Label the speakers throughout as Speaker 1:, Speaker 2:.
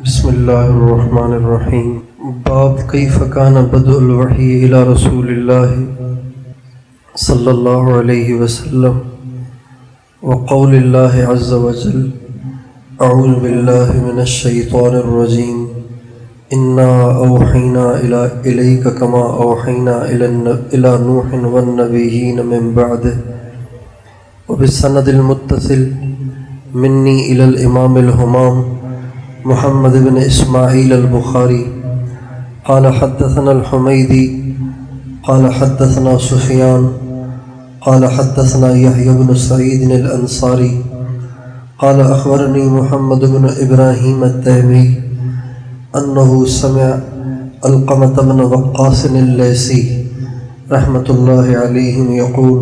Speaker 1: بسم اللہ الرحمن الرحیم۔ باب کیف کان بدء الوحی الی رسول اللہ صلی اللہ علیہ وسلم وقول اللہ عز وجل اعوذ باللہ من الشیطان الرجیم انا اوحینا الیک کما اوحینا الی نوح والنبیین من بعدہ وبالسند المتصل منی الی الامام الہمام محمد بن اسماعیل البخاری قال حدثنا الحمیدی قال حدثنا سفیان قال حدثنا یحیی بن سعید الانصاری قال اخبرنی محمد بن ابراہیم التیمی انه سمع علقمة بن وقاص اللیثی رحمۃ اللہ علیہ یقول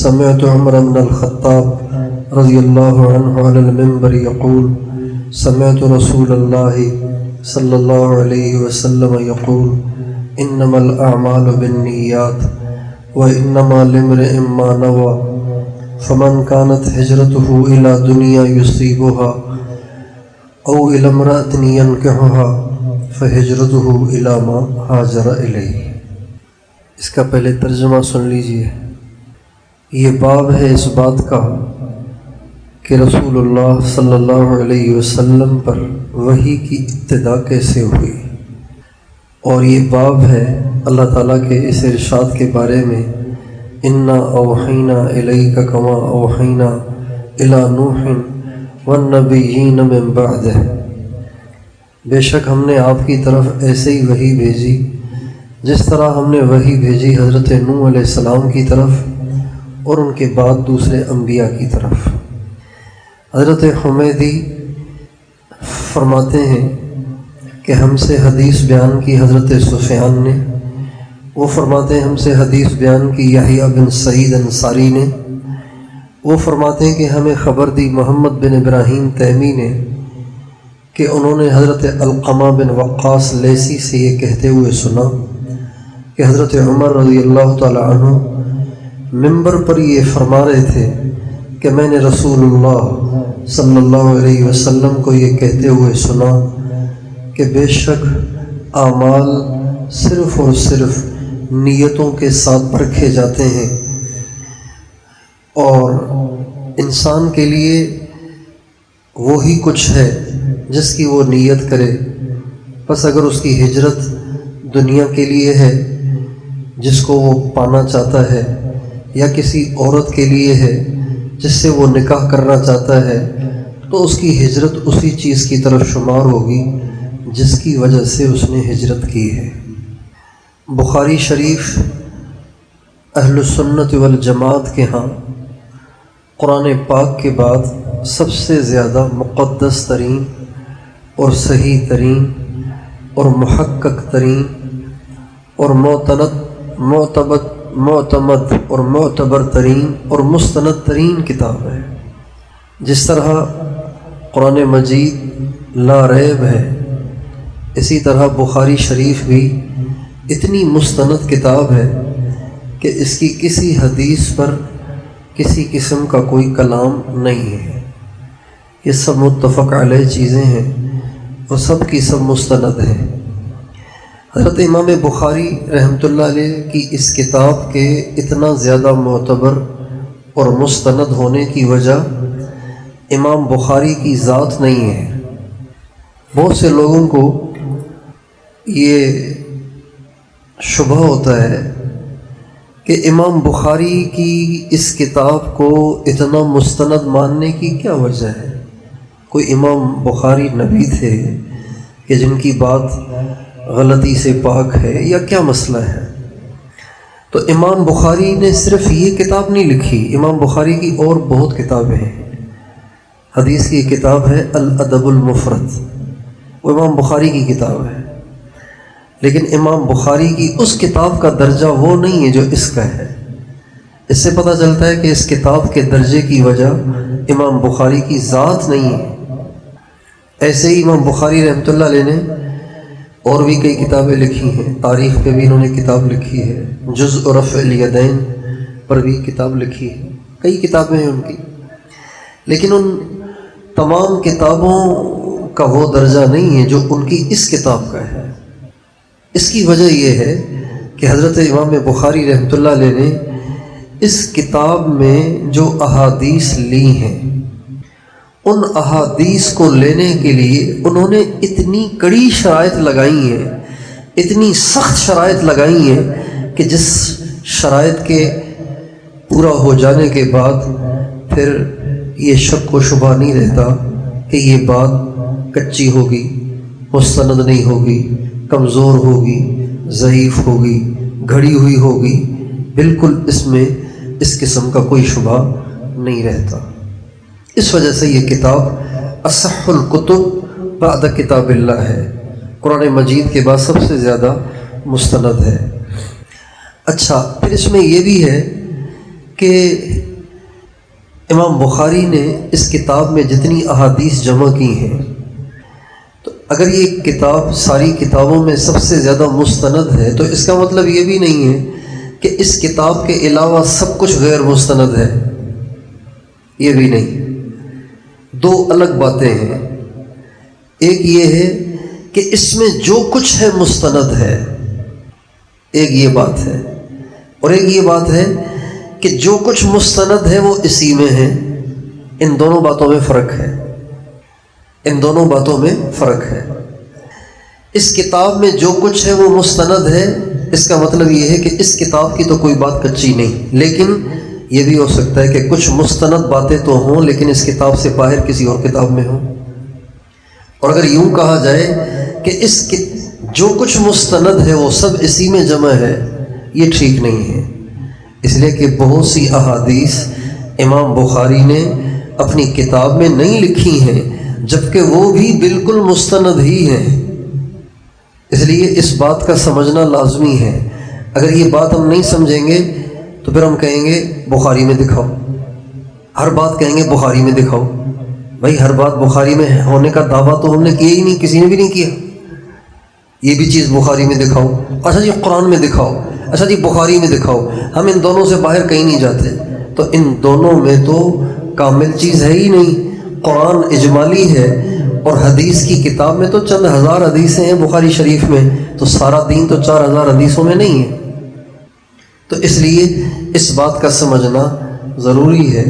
Speaker 1: سمعت عمر بن الخطاب رضی اللہ عنہ علی المنبر یقول سمعت رسول اللہ صلی اللہ علیہ وسلم یقول انما الاعمال بالنیات وانما لامرئ ما نوى فمن كانت هجرته الى دنیا يصيبها او الى امرأة ينكحها فهجرته الى ما هاجر الیہ۔ اس کا پہلے ترجمہ سن لیجئے۔ یہ باب ہے اس بات کا کہ رسول اللہ صلی اللہ علیہ وسلم پر وحی کی ابتدا کیسے ہوئی، اور یہ باب ہے اللہ تعالیٰ کے اس ارشاد کے بارے میں انا اوحینا الیک کما اوحینا الی نوح والنبیین من بعدہ، بے شک ہم نے آپ کی طرف ایسے ہی وحی بھیجی جس طرح ہم نے وحی بھیجی حضرت نوح علیہ السلام کی طرف اور ان کے بعد دوسرے انبیاء کی طرف۔ حضرت حمیدی فرماتے ہیں کہ ہم سے حدیث بیان کی حضرت سفیان نے، وہ فرماتے ہیں ہم سے حدیث بیان کی یحییٰ بن سعید انصاری نے، وہ فرماتے ہیں کہ ہمیں خبر دی محمد بن ابراہیم تیمی نے کہ انہوں نے حضرت علقمہ بن وقاص لیثی سے یہ کہتے ہوئے سنا کہ حضرت عمر رضی اللہ تعالی عنہ منبر پر یہ فرما رہے تھے کہ میں نے رسول اللہ صلی اللہ علیہ وسلم کو یہ کہتے ہوئے سنا کہ بے شک اعمال صرف اور صرف نیتوں کے ساتھ پرکھے جاتے ہیں، اور انسان کے لیے وہی کچھ ہے جس کی وہ نیت کرے۔ بس اگر اس کی ہجرت دنیا کے لیے ہے جس کو وہ پانا چاہتا ہے، یا کسی عورت کے لیے ہے جس سے وہ نکاح کرنا چاہتا ہے، تو اس کی ہجرت اسی چیز کی طرف شمار ہوگی جس کی وجہ سے اس نے ہجرت کی ہے۔ بخاری شریف اہل السنت والجماعت کے ہاں قرآن پاک کے بعد سب سے زیادہ مقدس ترین اور صحیح ترین اور محقق ترین اور معتمد اور معتبر ترین اور مستند ترین کتاب ہے۔ جس طرح قرآن مجید لا ریب ہے، اسی طرح بخاری شریف بھی اتنی مستند کتاب ہے کہ اس کی کسی حدیث پر کسی قسم کا کوئی کلام نہیں ہے۔ یہ سب متفق علیہ چیزیں ہیں اور سب کی سب مستند ہیں۔ حضرت امام بخاری رحمۃ اللہ علیہ کی اس کتاب کے اتنا زیادہ معتبر اور مستند ہونے کی وجہ امام بخاری کی ذات نہیں ہے۔ بہت سے لوگوں کو یہ شبہ ہوتا ہے کہ امام بخاری کی اس کتاب کو اتنا مستند ماننے کی کیا وجہ ہے؟ کوئی امام بخاری نبی تھے کہ جن کی بات غلطی سے پاک ہے، یا کیا مسئلہ ہے؟ تو امام بخاری نے صرف یہ کتاب نہیں لکھی، امام بخاری کی اور بہت کتابیں ہیں۔ حدیث کی کتاب ہے الادب المفرد، وہ امام بخاری کی کتاب ہے، لیکن امام بخاری کی اس کتاب کا درجہ وہ نہیں ہے جو اس کا ہے۔ اس سے پتہ چلتا ہے کہ اس کتاب کے درجے کی وجہ امام بخاری کی ذات نہیں ہے۔ ایسے ہی امام بخاری رحمۃ اللہ علیہ نے اور بھی کئی کتابیں لکھی ہیں، تاریخ پہ بھی انہوں نے کتاب لکھی ہے، جزء رفع الیدین پر بھی کتاب لکھی ہے، کئی کتابیں ہیں ان کی، لیکن ان تمام کتابوں کا وہ درجہ نہیں ہے جو ان کی اس کتاب کا ہے۔ اس کی وجہ یہ ہے کہ حضرت امام بخاری رحمۃ اللہ علیہ نے اس کتاب میں جو احادیث لی ہیں، ان احادیث کو لینے کے لیے انہوں نے اتنی کڑی شرائط لگائی ہیں، اتنی سخت شرائط لگائی ہیں کہ جس شرائط کے پورا ہو جانے کے بعد پھر یہ شک و شبہ نہیں رہتا کہ یہ بات کچی ہوگی، مستند نہیں ہوگی، کمزور ہوگی، ضعیف ہوگی، گھڑی ہوئی ہوگی۔ بالکل اس میں اس قسم کا کوئی شبہ نہیں رہتا۔ اس وجہ سے یہ کتاب اصح الکتب بعد کتاب اللہ ہے، قرآن مجید کے بعد سب سے زیادہ مستند ہے۔ اچھا، پھر اس میں یہ بھی ہے کہ امام بخاری نے اس کتاب میں جتنی احادیث جمع کی ہیں، تو اگر یہ کتاب ساری کتابوں میں سب سے زیادہ مستند ہے تو اس کا مطلب یہ بھی نہیں ہے کہ اس کتاب کے علاوہ سب کچھ غیر مستند ہے، یہ بھی نہیں۔ دو الگ باتیں ہیں، ایک یہ ہے کہ اس میں جو کچھ ہے مستند ہے، ایک یہ بات ہے، اور ایک یہ بات ہے کہ جو کچھ مستند ہے وہ اسی میں ہے۔ ان دونوں باتوں میں فرق ہے، ان دونوں باتوں میں فرق ہے۔ اس کتاب میں جو کچھ ہے وہ مستند ہے، اس کا مطلب یہ ہے کہ اس کتاب کی تو کوئی بات کچی نہیں، لیکن یہ بھی ہو سکتا ہے کہ کچھ مستند باتیں تو ہوں لیکن اس کتاب سے باہر کسی اور کتاب میں ہوں۔ اور اگر یوں کہا جائے کہ جو کچھ مستند ہے وہ سب اسی میں جمع ہے، یہ ٹھیک نہیں ہے، اس لیے کہ بہت سی احادیث امام بخاری نے اپنی کتاب میں نہیں لکھی ہیں، جبکہ وہ بھی بالکل مستند ہی ہیں۔ اس لیے اس بات کا سمجھنا لازمی ہے۔ اگر یہ بات ہم نہیں سمجھیں گے تو پھر ہم کہیں گے بخاری میں دکھاؤ، ہر بات کہیں گے بخاری میں دکھاؤ۔ بھائی ہر بات بخاری میں ہونے کا دعویٰ تو ہم نے کیا ہی نہیں، کسی نے بھی نہیں کیا۔ یہ بھی چیز بخاری میں دکھاؤ، اچھا جی قرآن میں دکھاؤ، اچھا جی بخاری میں دکھاؤ، ہم ان دونوں سے باہر کہیں نہیں جاتے۔ تو ان دونوں میں تو کامل چیز ہے ہی نہیں، قرآن اجمالی ہے اور حدیث کی کتاب میں تو چند ہزار حدیثیں ہیں بخاری شریف میں، تو سارا دین تو 4000 حدیثوں میں نہیں ہے۔ تو اس لیے اس بات کا سمجھنا ضروری ہے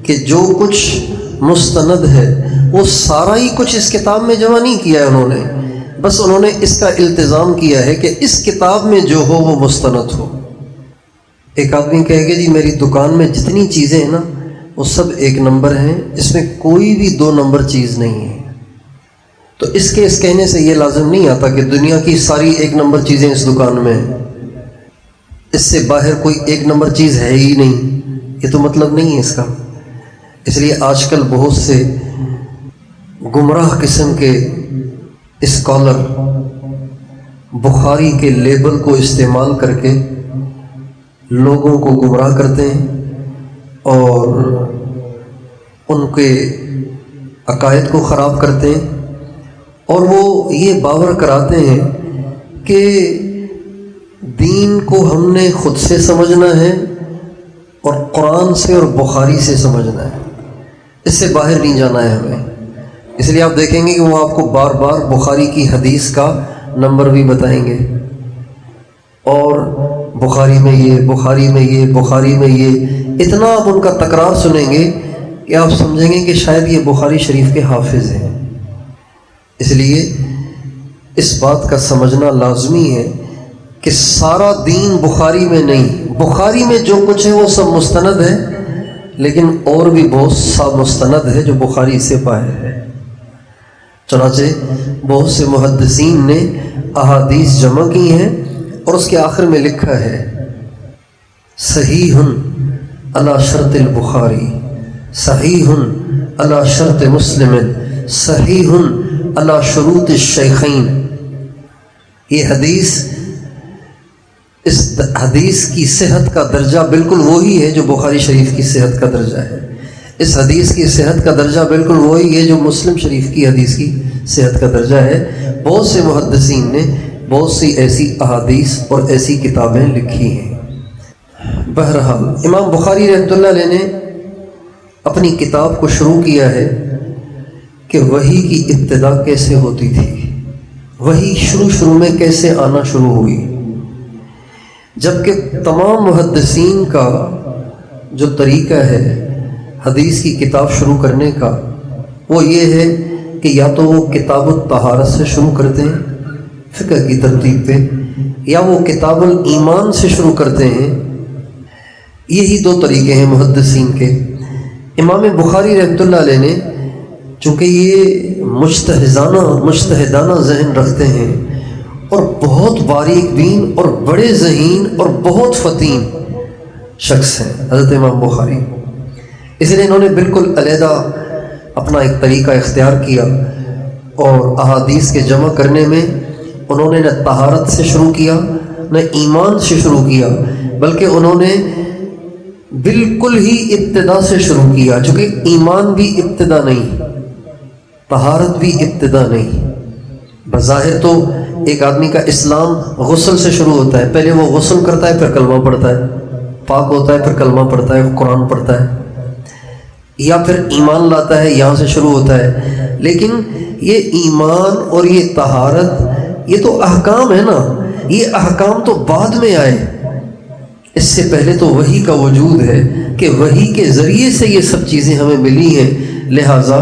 Speaker 1: کہ جو کچھ مستند ہے وہ سارا ہی کچھ اس کتاب میں جمع نہیں کیا ہے انہوں نے، بس انہوں نے اس کا التزام کیا ہے کہ اس کتاب میں جو ہو وہ مستند ہو۔ ایک آدمی کہے گا جی میری دکان میں جتنی چیزیں ہیں نا وہ سب 1 نمبر ہیں، اس میں کوئی بھی 2 نمبر چیز نہیں ہے، تو اس کہنے سے یہ لازم نہیں آتا کہ دنیا کی ساری 1 نمبر چیزیں اس دکان میں ہیں، اس سے باہر کوئی 1 نمبر چیز ہے ہی نہیں، یہ تو مطلب نہیں ہے اس کا۔ اس لیے آج کل بہت سے گمراہ قسم کے اسکالر بخاری کے لیبل کو استعمال کر کے لوگوں کو گمراہ کرتے ہیں اور ان کے عقائد کو خراب کرتے ہیں، اور وہ یہ باور کراتے ہیں کہ دین کو ہم نے خود سے سمجھنا ہے اور قرآن سے اور بخاری سے سمجھنا ہے، اس سے باہر نہیں جانا ہے ہمیں۔ اس لیے آپ دیکھیں گے کہ وہ آپ کو بار بار بخاری کی حدیث کا نمبر بھی بتائیں گے، اور بخاری میں یہ، بخاری میں یہ، بخاری میں یہ، اتنا آپ ان کا تکرار سنیں گے کہ آپ سمجھیں گے کہ شاید یہ بخاری شریف کے حافظ ہیں۔ اس لیے اس بات کا سمجھنا لازمی ہے کہ سارا دین بخاری میں نہیں، بخاری میں جو کچھ ہے وہ سب مستند ہے، لیکن اور بھی بہت سا مستند ہے جو بخاری سے باہر ہے۔ چنانچہ بہت سے محدثین نے احادیث جمع کی ہیں اور اس کے آخر میں لکھا ہے صحیح علی شرط البخاری، صحیح علی شرط مسلم، صحیح علی شروط الشیخین۔ یہ حدیث، اس حدیث کی صحت کا درجہ بالکل وہی ہے جو بخاری شریف کی صحت کا درجہ ہے، اس حدیث کی صحت کا درجہ بالکل وہی ہے جو مسلم شریف کی حدیث کی صحت کا درجہ ہے۔ بہت سے محدثین نے بہت سی ایسی احادیث اور ایسی کتابیں لکھی ہیں۔ بہرحال امام بخاری رحمۃ اللہ علیہ نے اپنی کتاب کو شروع کیا ہے کہ وحی کی ابتدا کیسے ہوتی تھی، وحی شروع میں کیسے آنا شروع ہوئی، جبکہ تمام محدثین کا جو طریقہ ہے حدیث کی کتاب شروع کرنے کا وہ یہ ہے کہ یا تو وہ کتاب الطہارت سے شروع کرتے ہیں فقہ کی ترتیب پہ، یا وہ کتاب الایمان سے شروع کرتے ہیں۔ یہی دو طریقے ہیں محدثین کے۔ امام بخاری رحمۃ اللہ علیہ نے چونکہ یہ مجتہدانہ ذہن رکھتے ہیں اور بہت باریک بین اور بڑے ذہین اور بہت فتین شخص ہیں حضرت امام بخاری، اس لیے انہوں نے بالکل علیحدہ اپنا ایک طریقہ اختیار کیا اور احادیث کے جمع کرنے میں انہوں نے نہ طہارت سے شروع کیا نہ ایمان سے شروع کیا، بلکہ انہوں نے بالکل ہی ابتدا سے شروع کیا، چونکہ ایمان بھی ابتدا نہیں، طہارت بھی ابتدا نہیں۔ بظاہر تو ایک آدمی کا اسلام غسل سے شروع ہوتا ہے، پہلے وہ غسل کرتا ہے پھر کلمہ پڑھتا ہے، پاک ہوتا ہے پھر کلمہ پڑھتا ہے، قرآن پڑھتا ہے، یا پھر ایمان لاتا ہے، یہاں سے شروع ہوتا ہے۔ لیکن یہ ایمان اور یہ طہارت یہ تو احکام ہے نا، یہ احکام تو بعد میں آئے، اس سے پہلے تو وحی کا وجود ہے کہ وحی کے ذریعے سے یہ سب چیزیں ہمیں ملی ہیں، لہٰذا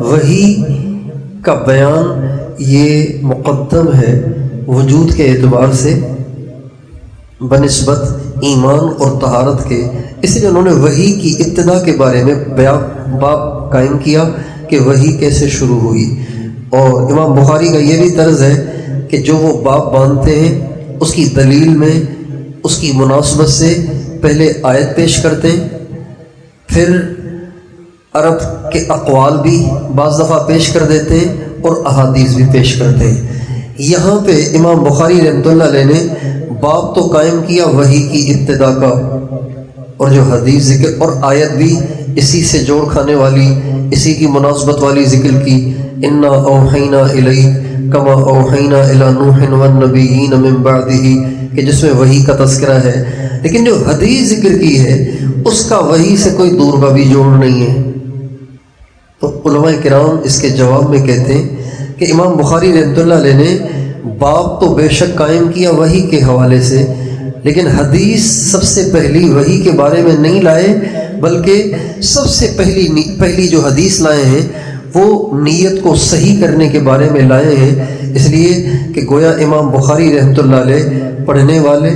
Speaker 1: وحی کا بیان یہ مقدم ہے وجود کے اعتبار سے بنسبت ایمان اور طہارت کے، اس لیے انہوں نے وحی کی ابتدا کے بارے میں باب قائم کیا کہ وحی کیسے شروع ہوئی۔ اور امام بخاری کا یہ بھی طرز ہے کہ جو وہ باب باندھتے ہیں اس کی دلیل میں اس کی مناسبت سے پہلے آیت پیش کرتے ہیں، پھر عرب کے اقوال بھی بعض دفعہ پیش کر دیتے ہیں اور احادیث بھی پیش کرتے ہیں۔ یہاں پہ امام بخاری رحمۃ اللہ علیہ نے باب تو قائم کیا وحی کی ابتدا کا، اور جو حدیث ذکر اور آیت بھی اسی سے جوڑ کھانے والی، اسی کی مناسبت والی ذکر کی، انا اوحینا الیک کما اوحینا الی نوح والنبیین من بعدہ، کہ جس میں وحی کا تذکرہ ہے، لیکن جو حدیث ذکر کی ہے اس کا وحی سے کوئی دور کا بھی جوڑ نہیں ہے۔ تو علماء کرام اس کے جواب میں کہتے ہیں کہ امام بخاری رحمۃ اللہ علیہ نے باب تو بے شک قائم کیا وحی کے حوالے سے، لیکن حدیث سب سے پہلی وحی کے بارے میں نہیں لائے، بلکہ سب سے پہلی جو حدیث لائے ہیں وہ نیت کو صحیح کرنے کے بارے میں لائے ہیں، اس لیے کہ گویا امام بخاری رحمۃ اللہ علیہ پڑھنے والے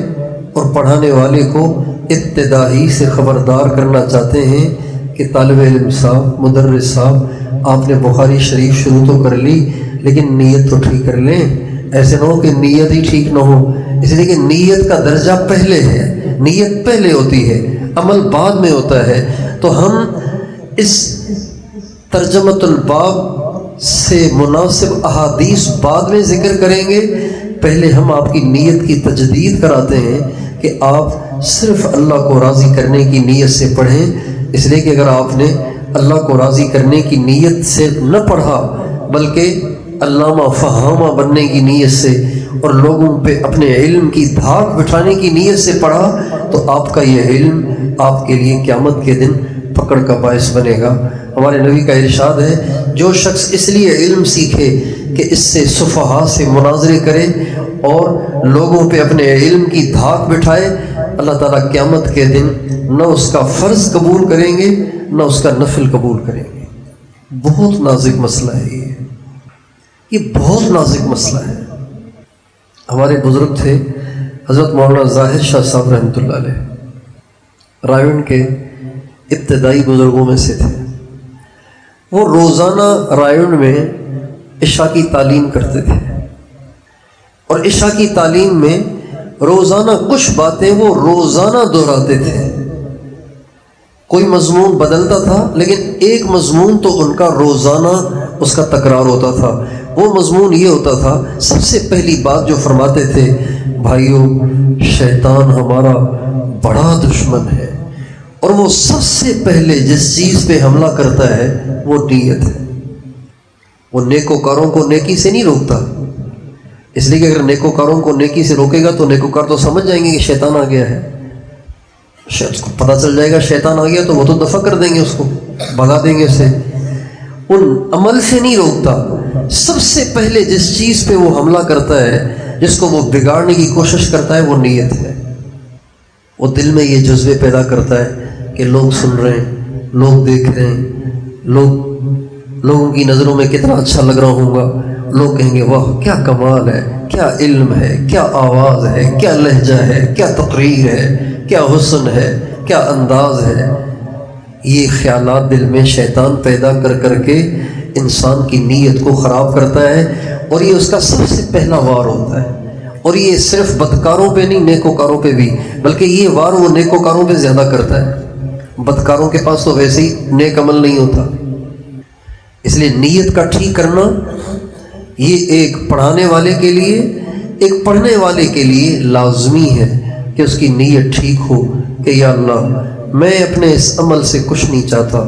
Speaker 1: اور پڑھانے والے کو ابتدائی سے خبردار کرنا چاہتے ہیں کہ طالب علم صاحب، مدرس صاحب، آپ نے بخاری شریف شروع تو کر لی لیکن نیت تو ٹھیک کر لیں، ایسے نہ ہو کہ نیت ہی ٹھیک نہ ہو، اس لیے کہ نیت کا درجہ پہلے ہے، نیت پہلے ہوتی ہے، عمل بعد میں ہوتا ہے۔ تو ہم اس ترجمۃ الباب سے مناسب احادیث بعد میں ذکر کریں گے، پہلے ہم آپ کی نیت کی تجدید کراتے ہیں کہ آپ صرف اللہ کو راضی کرنے کی نیت سے پڑھیں، اس لیے کہ اگر آپ نے اللہ کو راضی کرنے کی نیت سے نہ پڑھا بلکہ علامہ فہامہ بننے کی نیت سے اور لوگوں پہ اپنے علم کی دھاک بٹھانے کی نیت سے پڑھا تو آپ کا یہ علم آپ کے لیے قیامت کے دن پکڑ کا باعث بنے گا۔ ہمارے نبی کا ارشاد ہے، جو شخص اس لیے علم سیکھے کہ اس سے صفحاء سے مناظرے کرے اور لوگوں پہ اپنے علم کی دھاک بٹھائے، اللہ تعالیٰ قیامت کے دن نہ اس کا فرض قبول کریں گے نہ اس کا نفل قبول کریں گے۔ بہت نازک مسئلہ ہے یہ بہت نازک مسئلہ ہے۔ ہمارے بزرگ تھے حضرت مولانا ظاہر شاہ صاحب رحمۃ اللہ علیہ، رائے کے ابتدائی بزرگوں میں سے تھے۔ وہ روزانہ رائے میں عشاء کی تعلیم کرتے تھے، اور عشاء کی تعلیم میں روزانہ کچھ باتیں وہ روزانہ دہراتے تھے، کوئی مضمون بدلتا تھا لیکن ایک مضمون تو ان کا روزانہ اس کا تکرار ہوتا تھا۔ وہ مضمون یہ ہوتا تھا، سب سے پہلی بات جو فرماتے تھے، بھائیو شیطان ہمارا بڑا دشمن ہے، اور وہ سب سے پہلے جس چیز پہ حملہ کرتا ہے وہ نیت ہے۔ وہ نیکوکاروں کو نیکی سے نہیں روکتا، اس لیے کہ اگر نیکوکاروں کو نیکی سے روکے گا تو نیکوکار تو سمجھ جائیں گے کہ شیطان آ گیا ہے، اس کو پتہ چل جائے گا شیطان آ گیا تو وہ تو دفع کر دیں گے، اس کو بھگا دیں گے اسے۔ ان عمل سے نہیں روکتا، سب سے پہلے جس چیز پہ وہ حملہ کرتا ہے، جس کو وہ بگاڑنے کی کوشش کرتا ہے، وہ نیت ہے۔ وہ دل میں یہ جذبے پیدا کرتا ہے کہ لوگ سن رہے ہیں، لوگ دیکھ رہے ہیں، لوگوں کی نظروں میں کتنا اچھا لگ رہا ہوں گا، لوگ کہیں گے واہ کیا کمال ہے، کیا علم ہے، کیا آواز ہے، کیا لہجہ ہے، کیا تقریر ہے، کیا حسن ہے، کیا انداز ہے۔ یہ خیالات دل میں شیطان پیدا کر کر کے انسان کی نیت کو خراب کرتا ہے، اور یہ اس کا سب سے پہلا وار ہوتا ہے۔ اور یہ صرف بدکاروں پہ نہیں، نیکوکاروں پہ بھی، بلکہ یہ وار وہ نیکوکاروں پہ زیادہ کرتا ہے۔ بدکاروں کے پاس تو ویسے ہی نیک عمل نہیں ہوتا۔ اس لیے نیت کا ٹھیک کرنا یہ ایک پڑھانے والے کے لیے، ایک پڑھنے والے کے لیے لازمی ہے کہ اس کی نیت ٹھیک ہو کہ یا اللہ میں اپنے اس عمل سے کچھ نہیں چاہتا،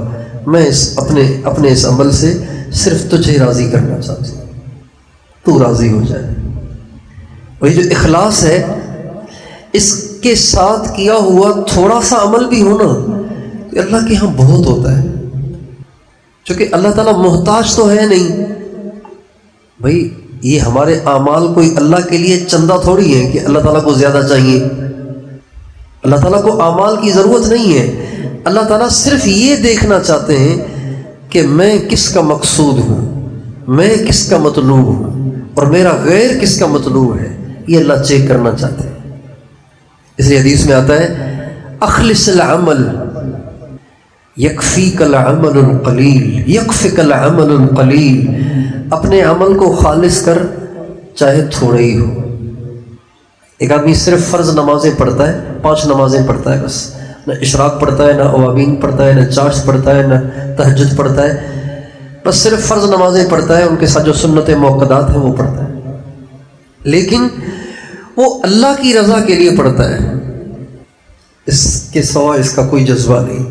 Speaker 1: میں اپنے اس عمل سے صرف تجھے راضی کرنا چاہتا ہوں، تو راضی ہو جائے۔ اور یہ جو اخلاص ہے، اس کے ساتھ کیا ہوا تھوڑا سا عمل بھی ہونا تو اللہ کے ہاں بہت ہوتا ہے، چونکہ اللہ تعالیٰ محتاج تو ہے نہیں۔ بھائی یہ ہمارے اعمال کوئی اللہ کے لیے چندہ تھوڑی ہے کہ اللہ تعالیٰ کو زیادہ چاہیے۔ اللہ تعالیٰ کو اعمال کی ضرورت نہیں ہے، اللہ تعالیٰ صرف یہ دیکھنا چاہتے ہیں کہ میں کس کا مقصود ہوں، میں کس کا مطلوب ہوں، اور میرا غیر کس کا مطلوب ہے، یہ اللہ چیک کرنا چاہتے ہیں۔ اس لیے حدیث میں آتا ہے اخلص العمل یکفیک العمل القلیل، یکفک العمل القلیل، اپنے عمل کو خالص کر چاہے تھوڑے ہی ہو۔ ایک آدمی صرف فرض نمازیں پڑھتا ہے، 5 نمازیں پڑھتا ہے، بس نہ اشراق پڑھتا ہے، نہ اوابین پڑھتا ہے، نہ چاشت پڑھتا ہے، نہ تہجد پڑھتا ہے، بس صرف فرض نمازیں پڑھتا ہے، ان کے ساتھ جو سنت موقدات ہیں وہ پڑھتا ہے، لیکن وہ اللہ کی رضا کے لیے پڑھتا ہے، اس کے سوا اس کا کوئی جذبہ نہیں۔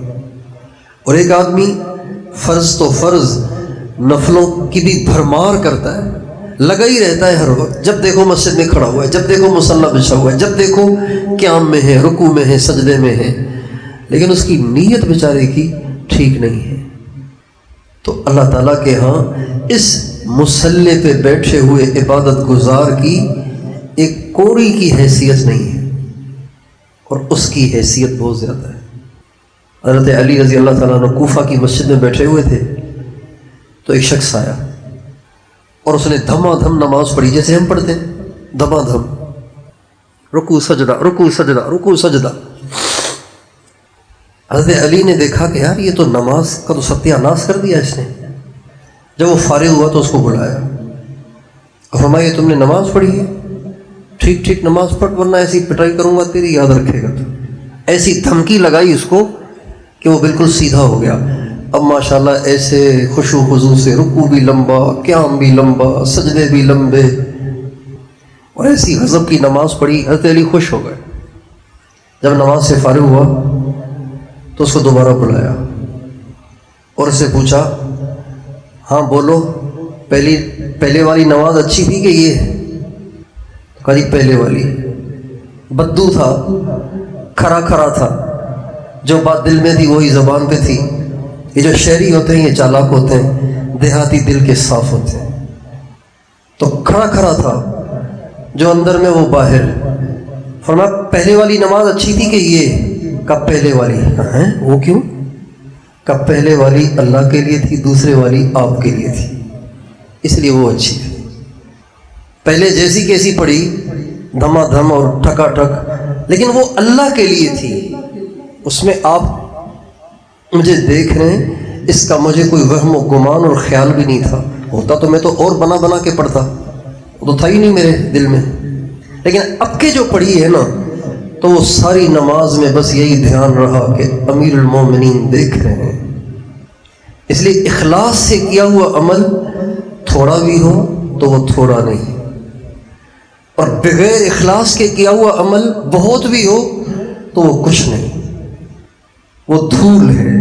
Speaker 1: اور ایک آدمی فرض تو فرض، نفلوں کی بھی بھرمار کرتا ہے، لگا ہی رہتا ہے ہر وقت، جب دیکھو مسجد میں کھڑا ہوا ہے، جب دیکھو مصلی بچھا ہوا ہے، جب دیکھو قیام میں ہے، رکوع میں ہے، سجدے میں ہے، لیکن اس کی نیت بیچارے کی ٹھیک نہیں ہے۔ تو اللہ تعالیٰ کے ہاں اس مصلی پہ بیٹھے ہوئے عبادت گزار کی ایک کوڑی کی حیثیت نہیں ہے، اور اس کی حیثیت بہت زیادہ ہے۔ حضرت علی رضی اللہ تعالیٰ عنہ کوفہ کی مسجد میں بیٹھے ہوئے تھے، تو ایک شخص آیا اور اس نے دھما دھم نماز پڑھی، جیسے ہم پڑھتے ہیں دھما دھم، رکوع سجدہ رکوع سجدہ رکوع سجدہ۔ حضرت علی نے دیکھا کہ یار یہ تو نماز کا تو ستیہ ناش کر دیا اس نے۔ جب وہ فارغ ہوا تو اس کو بلایا اور فرمایا تم نے نماز پڑھی ہے، ٹھیک ٹھیک نماز پڑھ ورنہ ایسی پٹائی کروں گا تیری، یاد رکھے گا۔ ایسی دھمکی لگائی اس کو کہ وہ بالکل سیدھا ہو گیا۔ اب ماشاءاللہ ایسے خشوع و خضوع سے رکوع بھی لمبا، قیام بھی لمبا، سجدے بھی لمبے، اور ایسی غضب کی نماز پڑھی۔ حضرت علی خوش ہو گئے۔ جب نماز سے فارغ ہوا تو اس کو دوبارہ بلایا اور اس سے پوچھا ہاں بولو، پہلے والی نماز اچھی تھی کہ یہ؟ کہا جی پہلے والی۔ بدو تھا، کھرا کھرا تھا، جو بات دل میں تھی وہی زبان پہ تھی۔ یہ جو شہری ہوتے ہیں یہ چالاک ہوتے ہیں، دیہاتی دل کے صاف ہوتے ہیں۔ تو کھڑا کھڑا تھا، جو اندر میں وہ باہر۔ فرمایا پہلے والی نماز اچھی تھی کہ یہ؟ کب پہلے والی؟ ہیں وہ کیوں؟ کب پہلے والی اللہ کے لیے تھی، دوسرے والی آپ کے لیے تھی، اس لیے وہ اچھی تھی۔ پہلے جیسی کیسی پڑھی، دھما دھم اور ٹھکا ٹھک، لیکن وہ اللہ کے لیے تھی، اس میں آپ مجھے دیکھ رہے ہیں، اس کا مجھے کوئی وہم و گمان اور خیال بھی نہیں تھا، ہوتا تو میں تو اور بنا بنا کے پڑھتا، وہ تو تھا ہی نہیں میرے دل میں، لیکن اب کے جو پڑھی ہے نا تو وہ ساری نماز میں بس یہی دھیان رہا کہ امیر المومنین دیکھ رہے ہیں۔ اس لیے اخلاص سے کیا ہوا عمل تھوڑا بھی ہو تو وہ تھوڑا نہیں، اور بغیر اخلاص کے کیا ہوا عمل بہت بھی ہو تو وہ کچھ نہیں، وہ دھول ہے،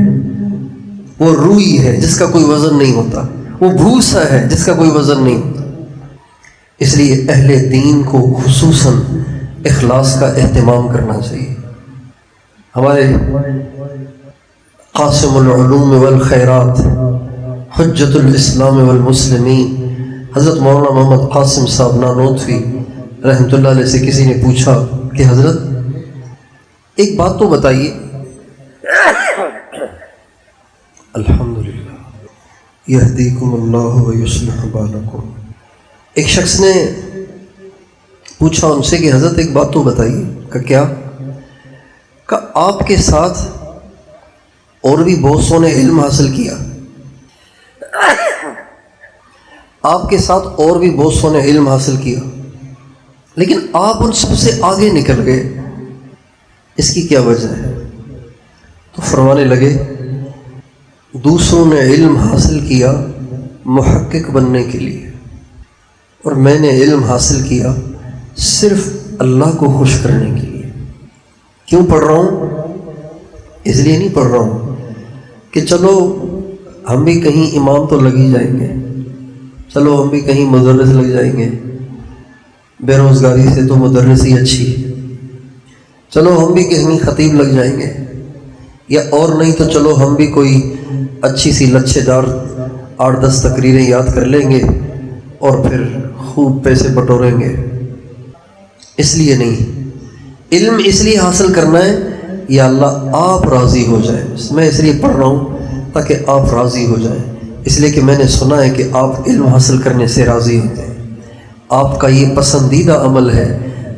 Speaker 1: وہ روئی ہے جس کا کوئی وزن نہیں ہوتا، وہ بھوسا ہے جس کا کوئی وزن نہیں ہوتا۔ اس لیے اہل دین کو خصوصاً اخلاص کا اہتمام کرنا چاہیے۔ ہمارے قاسم العلوم والخیرات حجت الاسلام والمسلمین حضرت مولانا محمد قاسم صاحب نانوتوی رحمۃ اللہ علیہ سے کسی نے پوچھا کہ حضرت ایک بات تو بتائیے. الحمدللہ یہدیکم اللہ ویصلح بالکم. ایک شخص نے پوچھا ان سے کہ حضرت ایک بات تو بتائیے. کہ کیا؟ کہ آپ کے ساتھ اور بھی بہت سو نے علم حاصل کیا، آپ کے ساتھ اور بھی بہت سو نے علم حاصل کیا، لیکن آپ ان سب سے آگے نکل گئے، اس کی کیا وجہ ہے؟ تو فرمانے لگے دوسروں نے علم حاصل کیا محقق بننے کے لیے، اور میں نے علم حاصل کیا صرف اللہ کو خوش کرنے کے لیے. کیوں پڑھ رہا ہوں؟ اس لیے نہیں پڑھ رہا ہوں کہ چلو ہم بھی کہیں امام تو لگ ہی جائیں گے، چلو ہم بھی کہیں مدرس لگ جائیں گے، بے روزگاری سے تو مدرس ہی اچھی، چلو ہم بھی کہیں خطیب لگ جائیں گے، یا اور نہیں تو چلو ہم بھی کوئی اچھی سی لچھے دار 8-10 تقریریں یاد کر لیں گے اور پھر خوب پیسے بٹوریں گے. اس لیے نہیں، علم اس لیے حاصل کرنا ہے یا اللہ آپ راضی ہو جائے. میں اس لیے پڑھ رہا ہوں تاکہ آپ راضی ہو جائیں، اس لیے کہ میں نے سنا ہے کہ آپ علم حاصل کرنے سے راضی ہوتے ہیں. آپ کا یہ پسندیدہ عمل ہے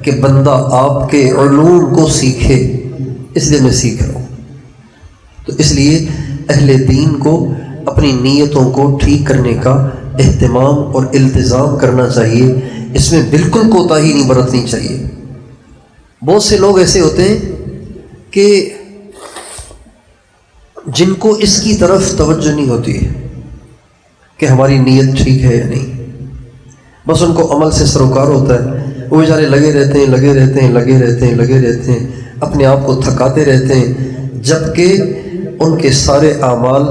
Speaker 1: کہ بندہ آپ کے علوم کو سیکھے، اس لیے میں سیکھ رہا ہوں. تو اس لیے اہل دین کو اپنی نیتوں کو ٹھیک کرنے کا اہتمام اور التزام کرنا چاہیے، اس میں بالکل کوتاہی نہیں برتنی چاہیے. بہت سے لوگ ایسے ہوتے ہیں کہ جن کو اس کی طرف توجہ نہیں ہوتی ہے کہ ہماری نیت ٹھیک ہے یا نہیں، بس ان کو عمل سے سروکار ہوتا ہے. وہ بیچارے لگے رہتے ہیں، اپنے آپ کو تھکاتے رہتے ہیں، جبکہ ان کے سارے اعمال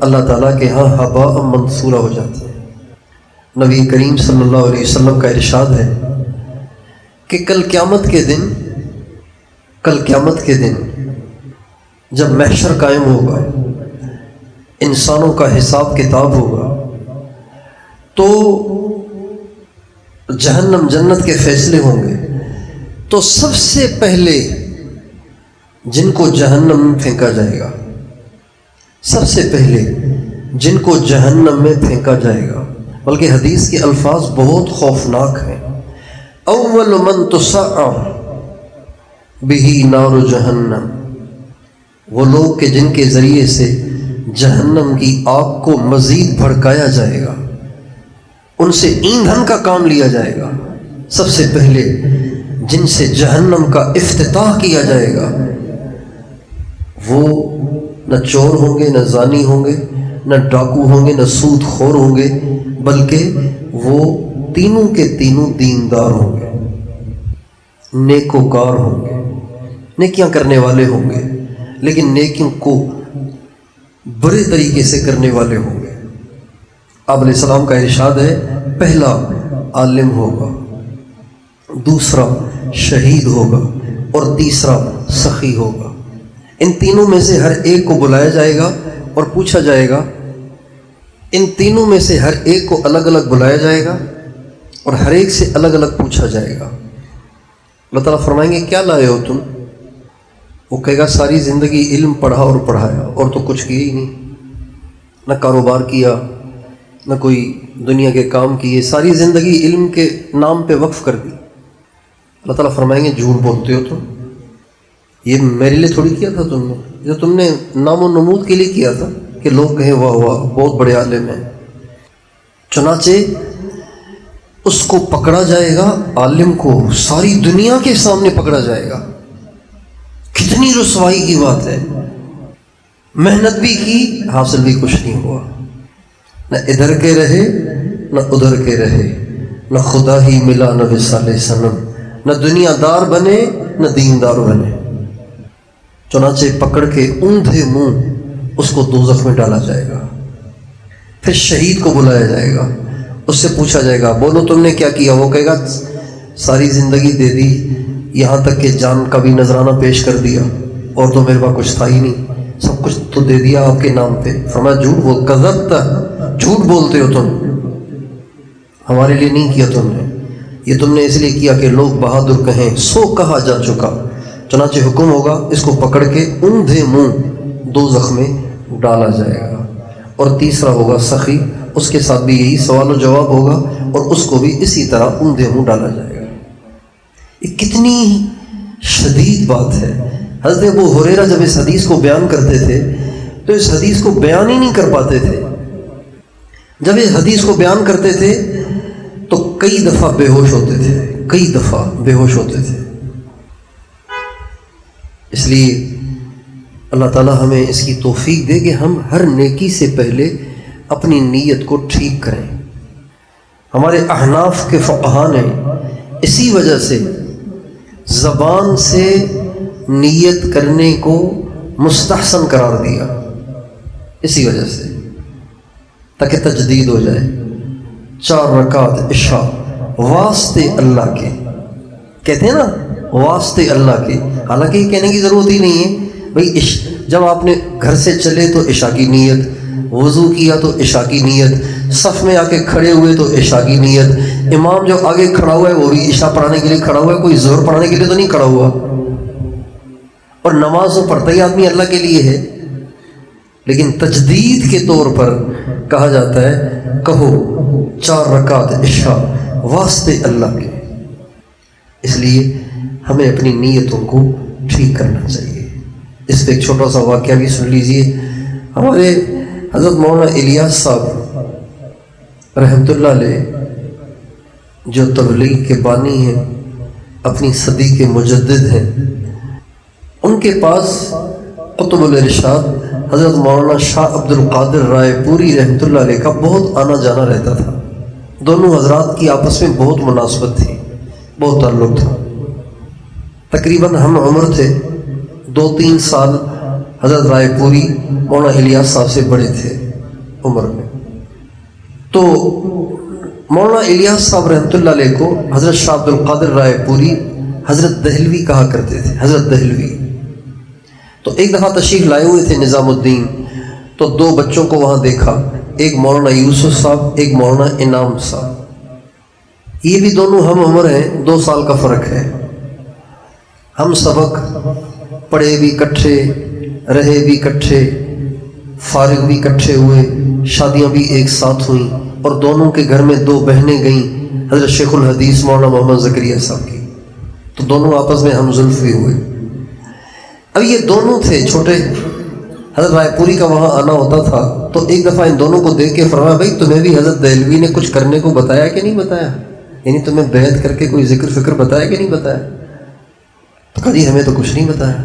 Speaker 1: اللہ تعالیٰ کے ہاں ہباء منثورا ہو جاتے ہیں. نبی کریم صلی اللہ علیہ وسلم کا ارشاد ہے کہ کل قیامت کے دن جب محشر قائم ہوگا، انسانوں کا حساب کتاب ہوگا، تو جہنم جنت کے فیصلے ہوں گے، تو سب سے پہلے جن کو جہنم میں پھینکا جائے گا، سب سے پہلے جن کو جہنم میں پھینکا جائے گا، بلکہ حدیث کے الفاظ بہت خوفناک ہیں. اول من تسعر بہ نار جہنم، وہ لوگ کہ جن کے ذریعے سے جہنم کی آگ کو مزید بھڑکایا جائے گا، ان سے ایندھن کا کام لیا جائے گا. سب سے پہلے جن سے جہنم کا افتتاح کیا جائے گا وہ نہ چور ہوں گے، نہ زانی ہوں گے، نہ ڈاکو ہوں گے، نہ سود خور ہوں گے، بلکہ وہ تینوں کے تینوں دیندار ہوں گے، نیکوکار ہوں گے، نیکیاں کرنے والے ہوں گے، لیکن نیکیوں کو برے طریقے سے کرنے والے ہوں گے. آپ علیہ السلام کا ارشاد ہے پہلا عالم ہوگا، دوسرا شہید ہوگا، اور تیسرا سخی ہوگا. ان تینوں میں سے ہر ایک کو بلایا جائے گا اور پوچھا جائے گا، ان تینوں میں سے ہر ایک کو الگ الگ بلایا جائے گا اور ہر ایک سے الگ الگ پوچھا جائے گا. اللہ تعالیٰ فرمائیں گے کیا لائے ہو تم؟ وہ کہے گا ساری زندگی علم پڑھا اور پڑھایا اور تو کچھ کیا ہی نہیں، نہ کاروبار کیا، نہ کوئی دنیا کے کام کیے، ساری زندگی علم کے نام پہ وقف کر دی. اللہ تعالیٰ فرمائیں گے جھوٹ بولتے ہو تم، یہ میرے لیے تھوڑی کیا تھا تم نے، جو تم نے نام و نمود کے لیے کیا تھا کہ لوگ کہیں واہ واہ بہت بڑے عالم ہیں. چنانچہ اس کو پکڑا جائے گا، عالم کو ساری دنیا کے سامنے پکڑا جائے گا. کتنی رسوائی کی بات ہے، محنت بھی کی، حاصل بھی کچھ نہیں ہوا، نہ ادھر کے رہے نہ ادھر کے رہے، نہ خدا ہی ملا نہ وصال صنم، نہ دنیا دار بنے نہ دیندار بنے. چنانچہ پکڑ کے اوندھے منہ اس کو دوزخ میں ڈالا جائے گا. پھر شہید کو بلایا جائے گا، اس سے پوچھا جائے گا بولو تم نے کیا کیا؟ وہ کہے گا ساری زندگی دے دی، یہاں تک کہ جان کا بھی نذرانہ پیش کر دیا، اور تو میرے پاس کچھ تھا ہی نہیں، سب کچھ تو دے دیا آپ کے نام پہ. فرمایا جھوٹ بول، کذبت، جھوٹ بولتے ہو تم، ہمارے لیے نہیں کیا تم نے، یہ تم نے اس لیے کیا کہ لوگ بہادر کہیں، سو کہا جا چکا. چنانچہ حکم ہوگا اس کو پکڑ کے اندھے منہ دوزخ میں ڈالا جائے گا. اور تیسرا ہوگا سخی، اس کے ساتھ بھی یہی سوال و جواب ہوگا اور اس کو بھی اسی طرح اندھے منہ ڈالا جائے گا. یہ کتنی شدید بات ہے. حضرت ابو ہریرہ جب اس حدیث کو بیان کرتے تھے تو اس حدیث کو بیان ہی نہیں کر پاتے تھے. جب اس حدیث کو بیان کرتے تھے تو کئی دفعہ بے ہوش ہوتے تھے، کئی دفعہ بے ہوش ہوتے تھے. اس لیے اللہ تعالی ہمیں اس کی توفیق دے کہ ہم ہر نیکی سے پہلے اپنی نیت کو ٹھیک کریں. ہمارے احناف کے فقہا نے اسی وجہ سے زبان سے نیت کرنے کو مستحسن قرار دیا، اسی وجہ سے تاکہ تجدید ہو جائے. 4 رکعت عشاء واسطے اللہ کے، کہتے ہیں نا واسطے اللہ کے، حالانکہ یہ کہنے کی ضرورت ہی نہیں ہے بھائی. جب آپ نے گھر سے چلے تو عشاء کی نیت، وضو کیا تو عشاء کی نیت، صف میں آ کے کھڑے ہوئے تو عشاء کی نیت، امام جو آگے کھڑا ہوا ہے وہ بھی عشاء پڑھانے کے لیے کھڑا ہوا ہے، کوئی ظہر پڑھانے کے لیے تو نہیں کھڑا ہوا. اور نماز تو پڑھتا ہی آدمی اللہ کے لیے ہے، لیکن تجدید کے طور پر کہا جاتا ہے کہو 4 رکعت عشاء واسطے اللہ کے. اس لیے ہمیں اپنی نیتوں کو ٹھیک کرنا چاہیے. اس پہ ایک چھوٹا سا واقعہ بھی سن لیجئے. ہمارے حضرت مولانا الیاس صاحب رحمۃ اللہ علیہ جو تبلیغ کے بانی ہیں، اپنی صدی کے مجدد ہیں، ان کے پاس قطب الارشاد حضرت مولانا شاہ عبد القادر رائے پوری رحمۃ اللہ علیہ کا بہت آنا جانا رہتا تھا. دونوں حضرات کی آپس میں بہت مناسبت تھی، بہت تعلق تھا. تقریباً ہم عمر تھے، 2-3 سال حضرت رائے پوری مولانا الیاس صاحب سے بڑے تھے عمر میں. تو مولانا الیاس صاحب رحمۃ اللہ علیہ کو حضرت شاہ عبد القادر رائے پوری حضرت دہلوی کہا کرتے تھے، حضرت دہلوی. تو ایک دفعہ تشریف لائے ہوئے تھے نظام الدین، تو 2 بچوں کو وہاں دیکھا، ایک مولانا یوسف صاحب، ایک مولانا انعام صاحب. یہ بھی دونوں ہم عمر ہیں، 2 سال کا فرق ہے. ہم سبق پڑھے بھی کٹھے، رہے بھی کٹھے، فارغ بھی کٹھے ہوئے، شادیاں بھی ایک ساتھ ہوئیں، اور دونوں کے گھر میں 2 بہنیں گئیں حضرت شیخ الحدیث مولانا محمد زکریا صاحب کی. تو دونوں آپس میں ہم زلف بھی ہوئے. اب یہ دونوں تھے چھوٹے، حضرت رائے پوری کا وہاں آنا ہوتا تھا. تو ایک دفعہ ان دونوں کو دیکھ کے فرمایا بھائی تمہیں بھی حضرت دہلوی نے کچھ کرنے کو بتایا کہ نہیں بتایا، یعنی تمہیں بیعت کر کے کوئی ذکر فکر بتایا کہ نہیں بتایا. تو کہا جی ہمیں تو کچھ نہیں بتایا.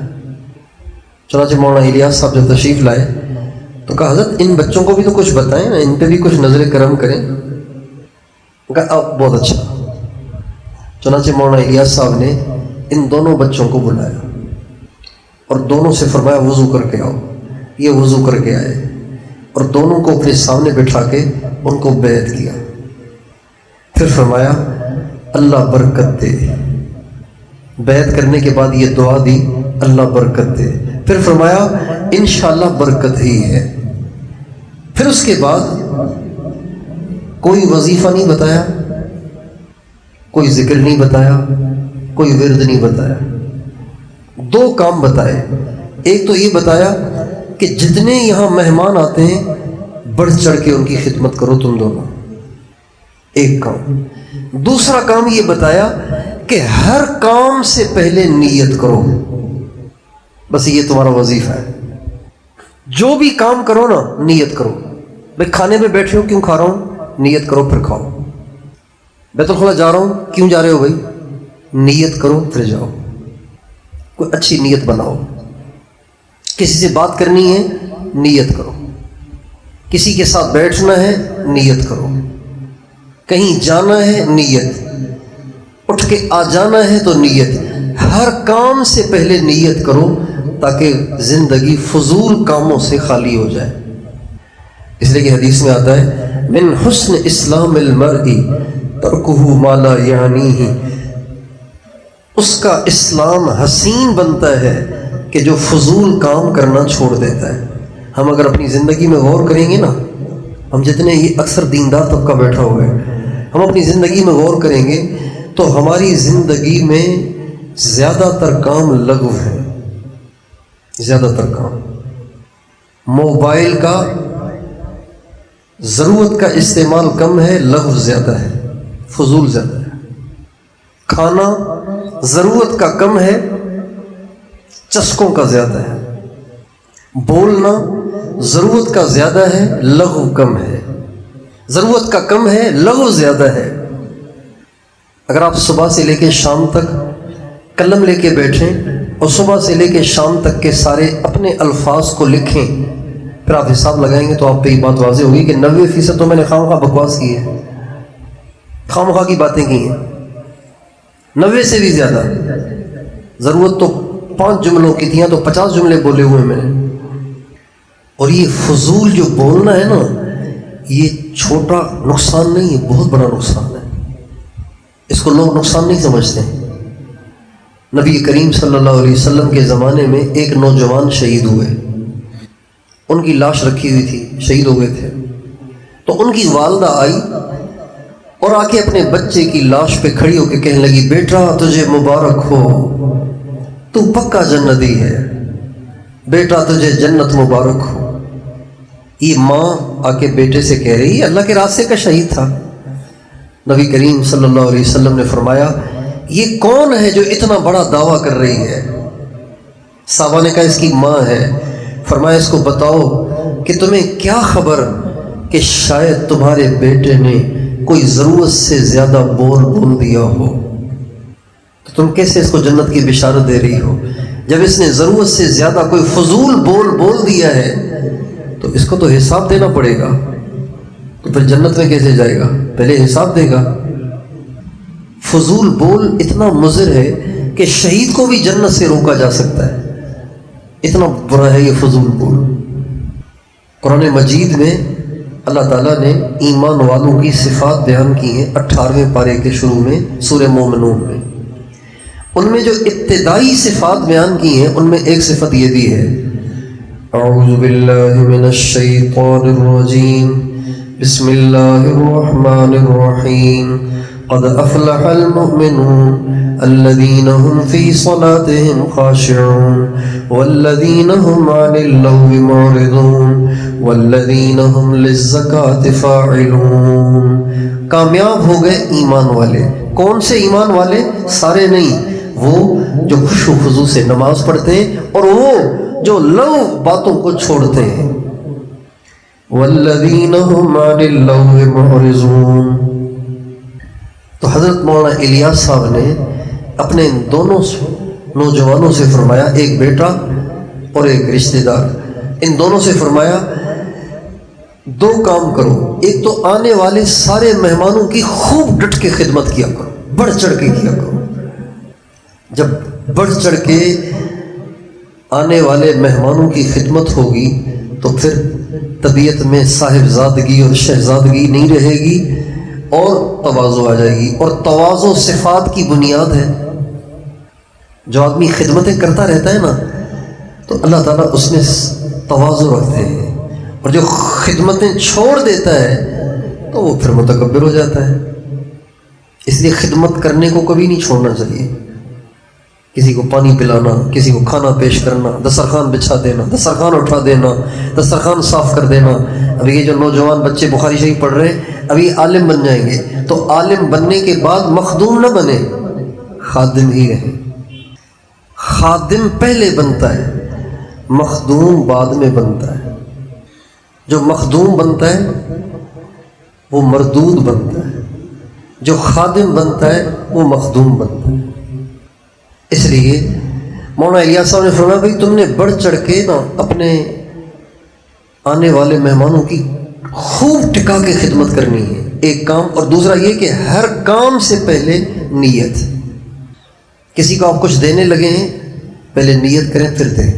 Speaker 1: چنانچہ مولانا الیاس صاحب جب تشریف لائے تو کہا حضرت ان بچوں کو بھی تو کچھ بتائیں نا، ان پہ بھی کچھ نظر کرم کریں. کہا اب بہت اچھا. چنانچہ مولانا الیاس صاحب نے ان دونوں بچوں کو بلایا اور دونوں سے فرمایا وضو کر کے آؤ. یہ وضو کر کے آئے اور دونوں کو اپنے سامنے بٹھا کے ان کو بیعت کیا. پھر فرمایا اللہ برکت دے. بیعت کرنے کے بعد یہ دعا دی اللہ برکت دے. پھر فرمایا انشاءاللہ برکت ہی ہے. پھر اس کے بعد کوئی وظیفہ نہیں بتایا، کوئی ذکر نہیں بتایا، کوئی ورد نہیں بتایا. 2 کام بتائے. ایک تو یہ بتایا کہ جتنے یہاں مہمان آتے ہیں بڑھ چڑھ کے ان کی خدمت کرو تم دونوں، ایک کام. دوسرا کام یہ بتایا کہ ہر کام سے پہلے نیت کرو. بس یہ تمہارا وظیفہ ہے. جو بھی کام کرو نا نیت کرو. بھائی کھانے پہ بیٹھے ہو کیوں کھا رہا ہوں، نیت کرو پھر کھاؤ. بیت الخلا جا رہا ہوں کیوں جا رہے ہو، بھائی نیت کرو پھر جاؤ. کوئی اچھی نیت بناؤ. کسی سے بات کرنی ہے نیت کرو، کسی کے ساتھ بیٹھنا ہے نیت کرو، کہیں جانا ہے نیت، اٹھ کے آ جانا ہے تو نیت. ہر کام سے پہلے نیت کرو تاکہ زندگی فضول کاموں سے خالی ہو جائے. اس لیے کہ حدیث میں آتا ہے من حسن اسلام المرء ترکہ ما لا یعنیہ. اس کا اسلام حسین بنتا ہے کہ جو فضول کام کرنا چھوڑ دیتا ہے۔ ہم اگر اپنی زندگی میں غور کریں گے نا، ہم جتنے یہ اکثر دیندار طبقہ بیٹھا ہوا ہے، ہم اپنی زندگی میں غور کریں گے تو ہماری زندگی میں زیادہ تر کام لغو ہے، زیادہ تر کام موبائل کا ضرورت کا استعمال کم ہے، لغو زیادہ ہے، فضول زیادہ ہے۔ کھانا ضرورت کا کم ہے، چسکوں کا زیادہ ہے۔ بولنا ضرورت کا زیادہ ہے، لغو کم ہے۔ ضرورت کا کم ہے، لغو زیادہ ہے۔ اگر آپ صبح سے لے کے شام تک قلم لے کے بیٹھیں اور صبح سے لے کے شام تک کے سارے اپنے الفاظ کو لکھیں، پھر آپ حساب لگائیں گے تو آپ پہ یہ بات واضح ہوگی کہ 90% تو میں نے خواہ بکواس کی ہے، خواہ کی باتیں کی ہیں، 90 سے بھی زیادہ۔ ضرورت تو 5 جملوں کی تھیں تو 50 جملے بولے ہوئے میں نے۔ اور یہ فضول جو بولنا ہے نا، یہ چھوٹا نقصان نہیں ہے، بہت بڑا نقصان ہے۔ اس کو لوگ نقصان نہیں سمجھتے۔ نبی کریم صلی اللہ علیہ وسلم کے زمانے میں ایک نوجوان شہید ہوئے، ان کی لاش رکھی ہوئی تھی، شہید ہو گئے تھے۔ تو ان کی والدہ آئی اور آ کے اپنے بچے کی لاش پہ کھڑی ہو کے کہنے لگی، بیٹا تجھے مبارک ہو، تو پکا جنتی ہے، بیٹا تجھے جنت مبارک ہو۔ یہ ماں آ کے بیٹے سے کہہ رہی ہے، اللہ کے راستے کا شہید تھا۔ نبی کریم صلی اللہ علیہ وسلم نے فرمایا، یہ کون ہے جو اتنا بڑا دعویٰ کر رہی ہے؟ صحابہ نے کہا اس کی ماں ہے۔ فرمایا اس کو بتاؤ کہ تمہیں کیا خبر کہ شاید تمہارے بیٹے نے کوئی ضرورت سے زیادہ بول دیا ہو، تو تم کیسے اس کو جنت کی بشارت دے رہی ہو؟ جب اس نے ضرورت سے زیادہ کوئی فضول بول دیا ہے تو اس کو تو حساب دینا پڑے گا، تو پھر جنت میں کیسے جائے گا؟ پہلے حساب دے گا۔ فضول بول اتنا مضر ہے کہ شہید کو بھی جنت سے روکا جا سکتا ہے، اتنا برا ہے یہ فضول بول۔ قرآن مجید میں اللہ تعالیٰ نے ایمان والوں کی صفات بیان کی ہیں 18ویں پارے کے شروع میں سورہ مومنون میں۔ ان میں جو ابتدائی صفات بیان کی ہیں ان میں ایک صفت یہ بھی ہے، اعوذ باللہ من الشیطان الرجیم، بسم اللہ الرحمن الرحیم، قد افلح المؤمنون الذین هم فی صلاتهم خاشعون والذین هم عن اللغو معرضون والذین هم للزکاة فاعلون۔ کامیاب ہو گئے ایمان والے۔ کون سے ایمان والے؟ سارے نہیں، وہ جو خشوع و خضوع سے نماز پڑھتے ہیں اور وہ جو لغو باتوں کو چھوڑتے ہیں۔ والذین هم عن اللغو معرضون۔ تو حضرت مولانا الیاس صاحب نے اپنے ان دونوں نوجوانوں سے فرمایا، ایک بیٹا اور ایک رشتہ دار، ان دونوں سے فرمایا دو کام کرو۔ ایک تو آنے والے سارے مہمانوں کی خوب ڈٹ کے خدمت کیا کرو، بڑھ چڑھ کے کیا کرو۔ جب بڑھ چڑھ کے آنے والے مہمانوں کی خدمت ہوگی تو پھر طبیعت میں صاحبزادگی اور شہزادگی نہیں رہے گی اور تواضع آ جائے گی، اور تواضع صفات کی بنیاد ہے۔ جو آدمی خدمتیں کرتا رہتا ہے نا تو اللہ تعالیٰ اس میں تواضع رکھتے ہیں، اور جو خدمتیں چھوڑ دیتا ہے تو وہ پھر متکبر ہو جاتا ہے۔ اس لیے خدمت کرنے کو کبھی نہیں چھوڑنا چاہیے۔ کسی کو پانی پلانا، کسی کو کھانا پیش کرنا، دسترخوان بچھا دینا، دسترخوان اٹھا دینا، دسترخوان صاف کر دینا۔ ابھی یہ جو نوجوان بچے بخاری شریف پڑھ رہے ہیں ابھی عالم بن جائیں گے، تو عالم بننے کے بعد مخدوم نہ بنے، خادم ہی رہیں۔ خادم پہلے بنتا ہے، مخدوم بعد میں بنتا ہے۔ جو مخدوم بنتا ہے وہ مردود بنتا ہے، جو خادم بنتا ہے وہ مخدوم بنتا ہے۔ اس لیے مولانا الیاس صاحب نے فرمایا بھائی تم نے بڑھ چڑھ کے نا اپنے آنے والے مہمانوں کی خوب ٹکا کے خدمت کرنی ہے، ایک کام۔ اور دوسرا یہ کہ ہر کام سے پہلے نیت۔ کسی کو آپ کچھ دینے لگے ہیں پہلے نیت کریں پھر دیں۔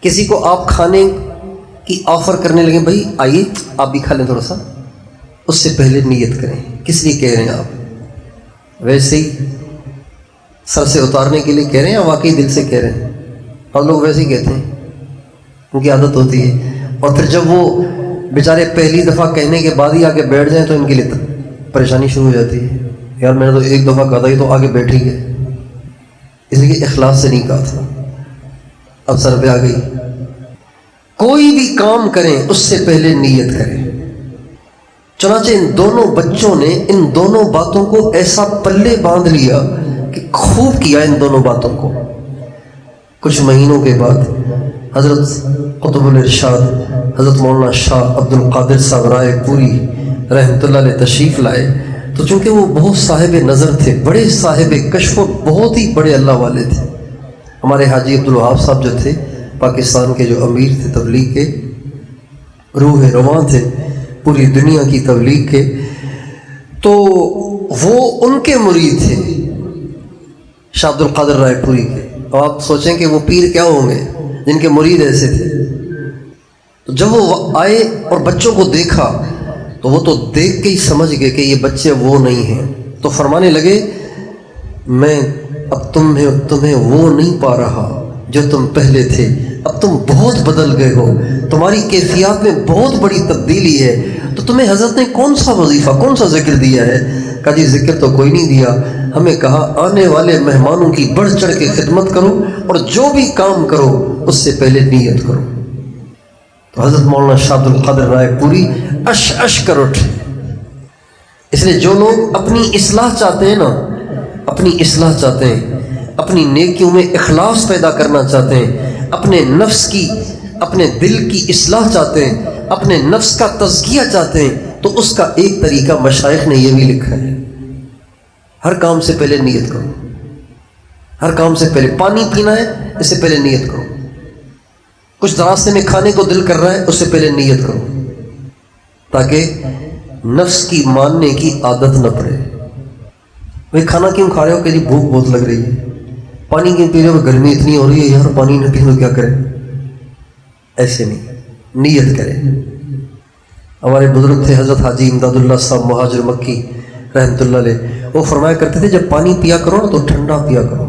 Speaker 1: کسی کو آپ کھانے کی آفر کرنے لگے، بھائی آئیے آپ بھی کھا لیں تھوڑا سا، اس سے پہلے نیت کریں کس لیے کہہ رہے ہیں آپ، ویسے ہی سر سے اتارنے کے لیے کہہ رہے ہیں یا واقعی دل سے کہہ رہے ہیں؟ اور لوگ ویسے ہی کہتے ہیں، ان کی عادت ہوتی ہے، اور پھر جب وہ بیچارے پہلی دفعہ کہنے کے بعد ہی آگے بیٹھ جائیں تو ان کے لیے پریشانی شروع ہو جاتی ہے، یار میں نے تو ایک دفعہ کہا تھا یہ تو آگے بیٹھ ہی گئے، اس لیے اخلاص سے نہیں کہا تھا، اب سر پہ آ گئی۔ کوئی بھی کام کریں اس سے پہلے نیت کریں۔ چنانچہ ان دونوں بچوں نے ان دونوں باتوں کو ایسا پلے باندھ لیا کہ خوب کیا ان دونوں باتوں کو۔ کچھ مہینوں کے بعد حضرت قطب الارشاد حضرت مولانا شاہ عبد القادر صاحب رائے پوری رحمۃ اللہ علیہ تشریف لائے، تو چونکہ وہ بہت صاحب نظر تھے، بڑے صاحب کشف، بہت ہی بڑے اللہ والے تھے۔ ہمارے حاجی عبد الوہاب صاحب جو تھے پاکستان کے، جو امیر تھے تبلیغ کے، روح رواں تھے پوری دنیا کی تبلیغ کے، تو وہ ان کے مرید تھے شاہ عبد القادر رائے پوری کے۔ اب آپ سوچیں کہ وہ پیر کیا ہوں گے جن کے مرید ایسے تھے۔ تو جب وہ آئے اور بچوں کو دیکھا تو وہ تو دیکھ کے ہی سمجھ گئے کہ یہ بچے وہ نہیں ہیں، تو فرمانے لگے میں اب تمہیں وہ نہیں پا رہا جو تم پہلے تھے، اب تم بہت بدل گئے ہو، تمہاری کیفیات میں بہت بڑی تبدیلی ہے، تو تمہیں حضرت نے کون سا وظیفہ، کون سا ذکر دیا ہے؟ کہا جی ذکر تو کوئی نہیں دیا، ہمیں کہا آنے والے مہمانوں کی بڑھ چڑھ کے خدمت کرو اور جو بھی کام کرو اس سے پہلے نیت کرو۔ تو حضرت مولانا شاہ عبد القادر رائے پوری اش کر اٹھے۔ اس لیے جو لوگ اپنی اصلاح چاہتے ہیں نا، اپنی اصلاح چاہتے ہیں، اپنی نیکیوں میں اخلاص پیدا کرنا چاہتے ہیں، اپنے نفس کی، اپنے دل کی اصلاح چاہتے ہیں، اپنے نفس کا تزکیہ چاہتے ہیں، تو اس کا ایک طریقہ مشائخ نے یہ بھی لکھا ہے، ہر کام سے پہلے نیت کرو۔ ہر کام سے پہلے پانی پینا ہے اس سے پہلے نیت کرو، کچھ راستے میں کھانے کو دل کر رہا ہے اس سے پہلے نیت کرو، تاکہ نفس کی ماننے کی عادت نہ پڑے۔ بھائی کھانا کیوں کھا رہے ہو کہ جی بھوک بہت لگ رہی ہے، پانی کیوں پی رہے ہو، گرمی اتنی ہو رہی ہے یار پانی نہ پیے تو کیا کریں، ایسے نہیں، نیت کریں۔ ہمارے بزرگ تھے حضرت حاجی امداد اللہ صاحب مہاجر مکی رحمۃ اللہ علیہ، وہ فرمایا کرتے تھے جب پانی پیا کرو نا تو ٹھنڈا پیا کرو،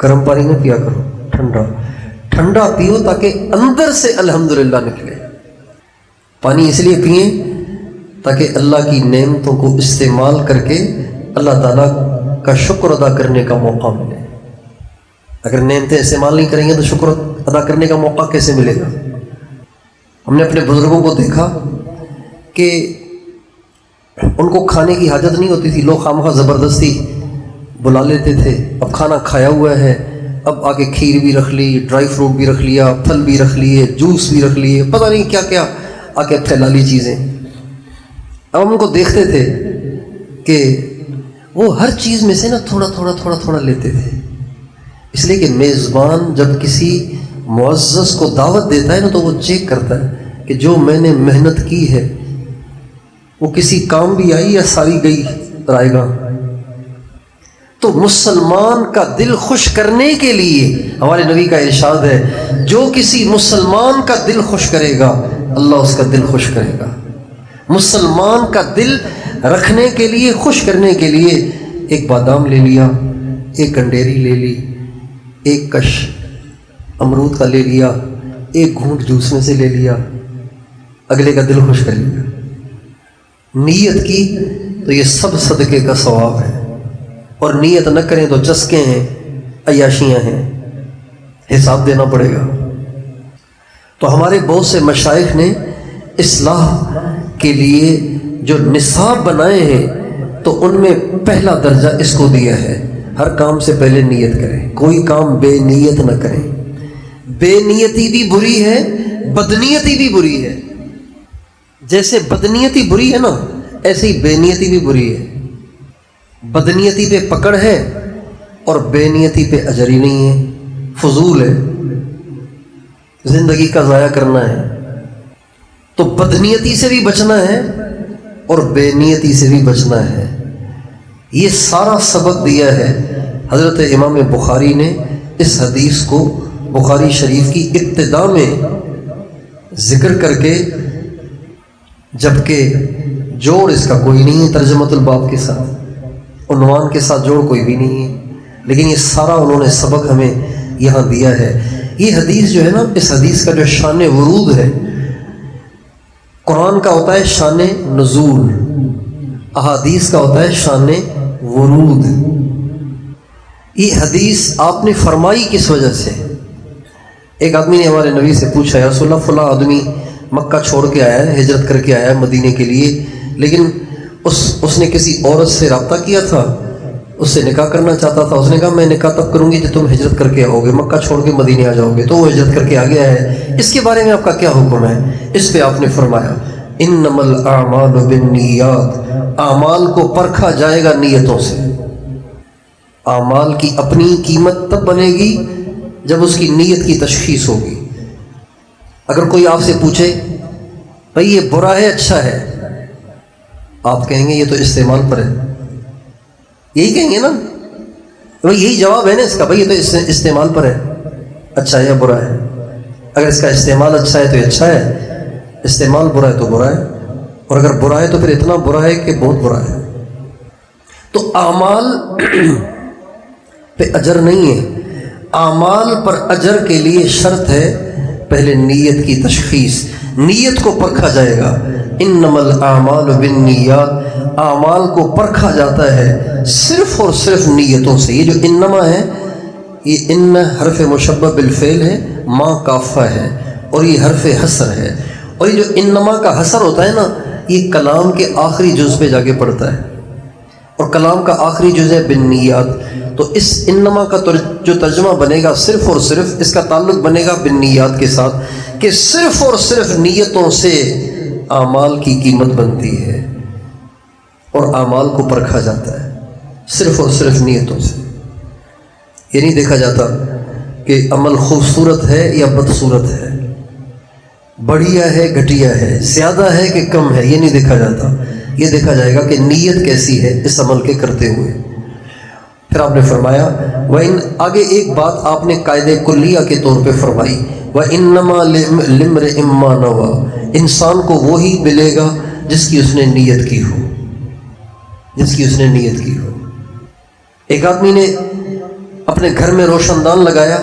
Speaker 1: گرم پانی نہ پیا کرو، ٹھنڈا پیو تاکہ اندر سے الحمدللہ نکلے۔ پانی اس لیے پئیں تاکہ اللہ کی نعمتوں کو استعمال کر کے اللہ تعالیٰ کا شکر ادا کرنے کا موقع ملے۔ اگر نعمتیں استعمال نہیں کریں گے تو شکر ادا کرنے کا موقع کیسے ملے گا؟ ہم نے اپنے بزرگوں کو دیکھا کہ ان کو کھانے کی حاجت نہیں ہوتی تھی، لوگ خامخواہ زبردستی بلا لیتے تھے، اب کھانا کھایا ہوا ہے، اب آگے کھیر بھی رکھ لی، ڈرائی فروٹ بھی رکھ لیا، پھل بھی رکھ لیے، جوس بھی رکھ لیے، پتہ نہیں کیا کیا آگے پھیلا لی چیزیں۔ اب ہم ان کو دیکھتے تھے کہ وہ ہر چیز میں سے نا تھوڑا لیتے تھے، اس لیے کہ میزبان جب کسی معزز کو دعوت دیتا ہے نا تو وہ چیک کرتا ہے کہ جو میں نے محنت کی ہے وہ کسی کام بھی آئی یا ساری گئی رائے گا۔ تو مسلمان کا دل خوش کرنے کے لیے ہمارے نبی کا ارشاد ہے جو کسی مسلمان کا دل خوش کرے گا اللہ اس کا دل خوش کرے گا۔ مسلمان کا دل رکھنے کے لیے، خوش کرنے کے لیے ایک بادام لے لیا، ایک گنڈیری لے لی، ایک کش امرود کا لے لیا، ایک گھونٹ جوس میں سے لے لیا، اگلے کا دل خوش کر لیا۔ نیت کی تو یہ سب صدقے کا ثواب ہے، اور نیت نہ کریں تو چسکے ہیں، عیاشیاں ہیں، حساب دینا پڑے گا۔ تو ہمارے بہت سے مشائخ نے اصلاح کے لیے جو نصاب بنائے ہیں تو ان میں پہلا درجہ اس کو دیا ہے، ہر کام سے پہلے نیت کریں، کوئی کام بے نیت نہ کریں۔ بے نیتی بھی بری ہے، بدنیتی بھی بری ہے۔ جیسے بدنیتی بری ہے نا ایسے ہی بے نیتی بھی بری ہے۔ بدنیتی پہ پکڑ ہے اور بے نیتی پہ اجر ہی نہیں ہے، فضول ہے، زندگی کا ضائع کرنا ہے۔ تو بدنیتی سے بھی بچنا ہے اور بے نیتی سے بھی بچنا ہے۔ یہ سارا سبق دیا ہے حضرت امام بخاری نے اس حدیث کو بخاری شریف کی ابتدا میں ذکر کر کے، جبکہ جوڑ اس کا کوئی نہیں ہے ترجمۃ الباب کے ساتھ، عنوان کے ساتھ جوڑ کوئی بھی نہیں ہے، لیکن یہ سارا انہوں نے سبق ہمیں یہاں دیا ہے۔ یہ حدیث جو ہے نا، اس حدیث کا جو شان ورود ہے، قرآن کا ہوتا ہے شان نزول، احادیث کا ہوتا ہے شان ورود۔ یہ حدیث آپ نے فرمائی کس وجہ سے؟ ایک آدمی نے ہمارے نبی سے پوچھا، یا رسول اللہ فلاں آدمی مکہ چھوڑ کے آیا ہے، ہجرت کر کے آیا ہے مدینے کے لیے، لیکن اس نے کسی عورت سے رابطہ کیا تھا، اس سے نکاح کرنا چاہتا تھا۔ اس نے کہا میں نکاح تب کروں گی جب تم ہجرت کر کے آؤ گے، مکہ چھوڑ کے مدینے آ جاؤ گے۔ تو وہ ہجرت کر کے آ گیا ہے، اس کے بارے میں آپ کا کیا حکم ہے؟ اس پہ آپ نے فرمایا انما الاعمال بالنیات، اعمال کو پرکھا جائے گا نیتوں سے۔ اعمال کی اپنی قیمت تب بنے گی جب اس کی نیت کی تشخیص ہوگی۔ اگر کوئی آپ سے پوچھے بھئی یہ برا ہے اچھا ہے، آپ کہیں گے یہ تو استعمال پر ہے، یہی کہیں گے نا، بھئی یہی جواب ہے نا اس کا، بھئی یہ تو استعمال پر ہے، اچھا ہے یا برا ہے۔ اگر اس کا استعمال اچھا ہے تو یہ اچھا ہے، استعمال برا ہے تو برا ہے، اور اگر برا ہے تو پھر اتنا برا ہے کہ بہت برا ہے۔ تو اعمال پہ اجر نہیں ہے، اعمال پر اجر کے لیے شرط ہے پہلے نیت کی تشخیص، نیت کو پرکھا جائے گا۔ انما الاعمال بالنیات، اعمال کو پرکھا جاتا ہے صرف اور صرف نیتوں سے۔ یہ جو انما ہے، یہ ان حرف مشبہ بالفعل ہے، ما کافہ ہے، اور یہ حرف حصر ہے۔ اور یہ جو انما کا حصر ہوتا ہے نا، یہ کلام کے آخری جز پہ جا کے پڑتا ہے، اور کلام کا آخری جز ہے بالنیات۔ تو اس انما کا جو ترجمہ بنے گا صرف اور صرف اس کا تعلق بنے گا بالنیات کے ساتھ، کہ صرف اور صرف نیتوں سے اعمال کی قیمت بنتی ہے اور اعمال کو پرکھا جاتا ہے، صرف اور صرف نیتوں سے۔ یہ نہیں دیکھا جاتا کہ عمل خوبصورت ہے یا بدصورت ہے، بڑھیا ہے گھٹیا ہے، زیادہ ہے کہ کم ہے، یہ نہیں دیکھا جاتا۔ یہ دیکھا جائے گا کہ نیت کیسی ہے اس عمل کے کرتے ہوئے۔ پھر آپ نے فرمایا آگے ایک بات آپ نے قاعدہ کلیہ کے طور پہ فرمائی، وَإِنَّمَا لِامْرِئٍ مَّا نَوَىٰ، انسان کو وہی ملے گا جس کی اس نے نیت کی ہو، جس کی اس نے نیت کی ہو۔ ایک آدمی نے اپنے گھر میں روشن دان لگایا،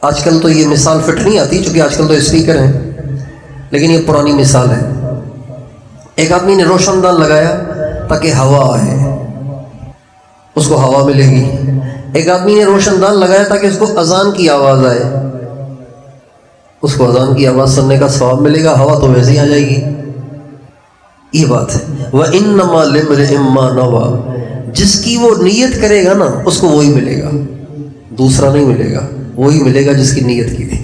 Speaker 1: آج کل تو یہ مثال فٹ نہیں آتی چونکہ آج کل تو اسپیکر ہیں، لیکن یہ پرانی مثال ہے۔ ایک آدمی نے روشن دان لگایا تاکہ ہوا آئے، اس کو ہوا ملے گی۔ ایک آدمی نے روشن دان لگایا تاکہ اس کو اذان کی آواز آئے، اس کو اذان کی آواز سننے کا ثواب ملے گا، ہوا تو ویسے ہی آ جائے گی۔ یہ بات ہے، وَإِنَّمَا لِامْرِئٍ مَّا نَوَىٰ، جس کی وہ نیت کرے گا نا اس کو وہی ملے گا، دوسرا نہیں ملے گا، وہی ملے گا جس کی نیت کی تھی۔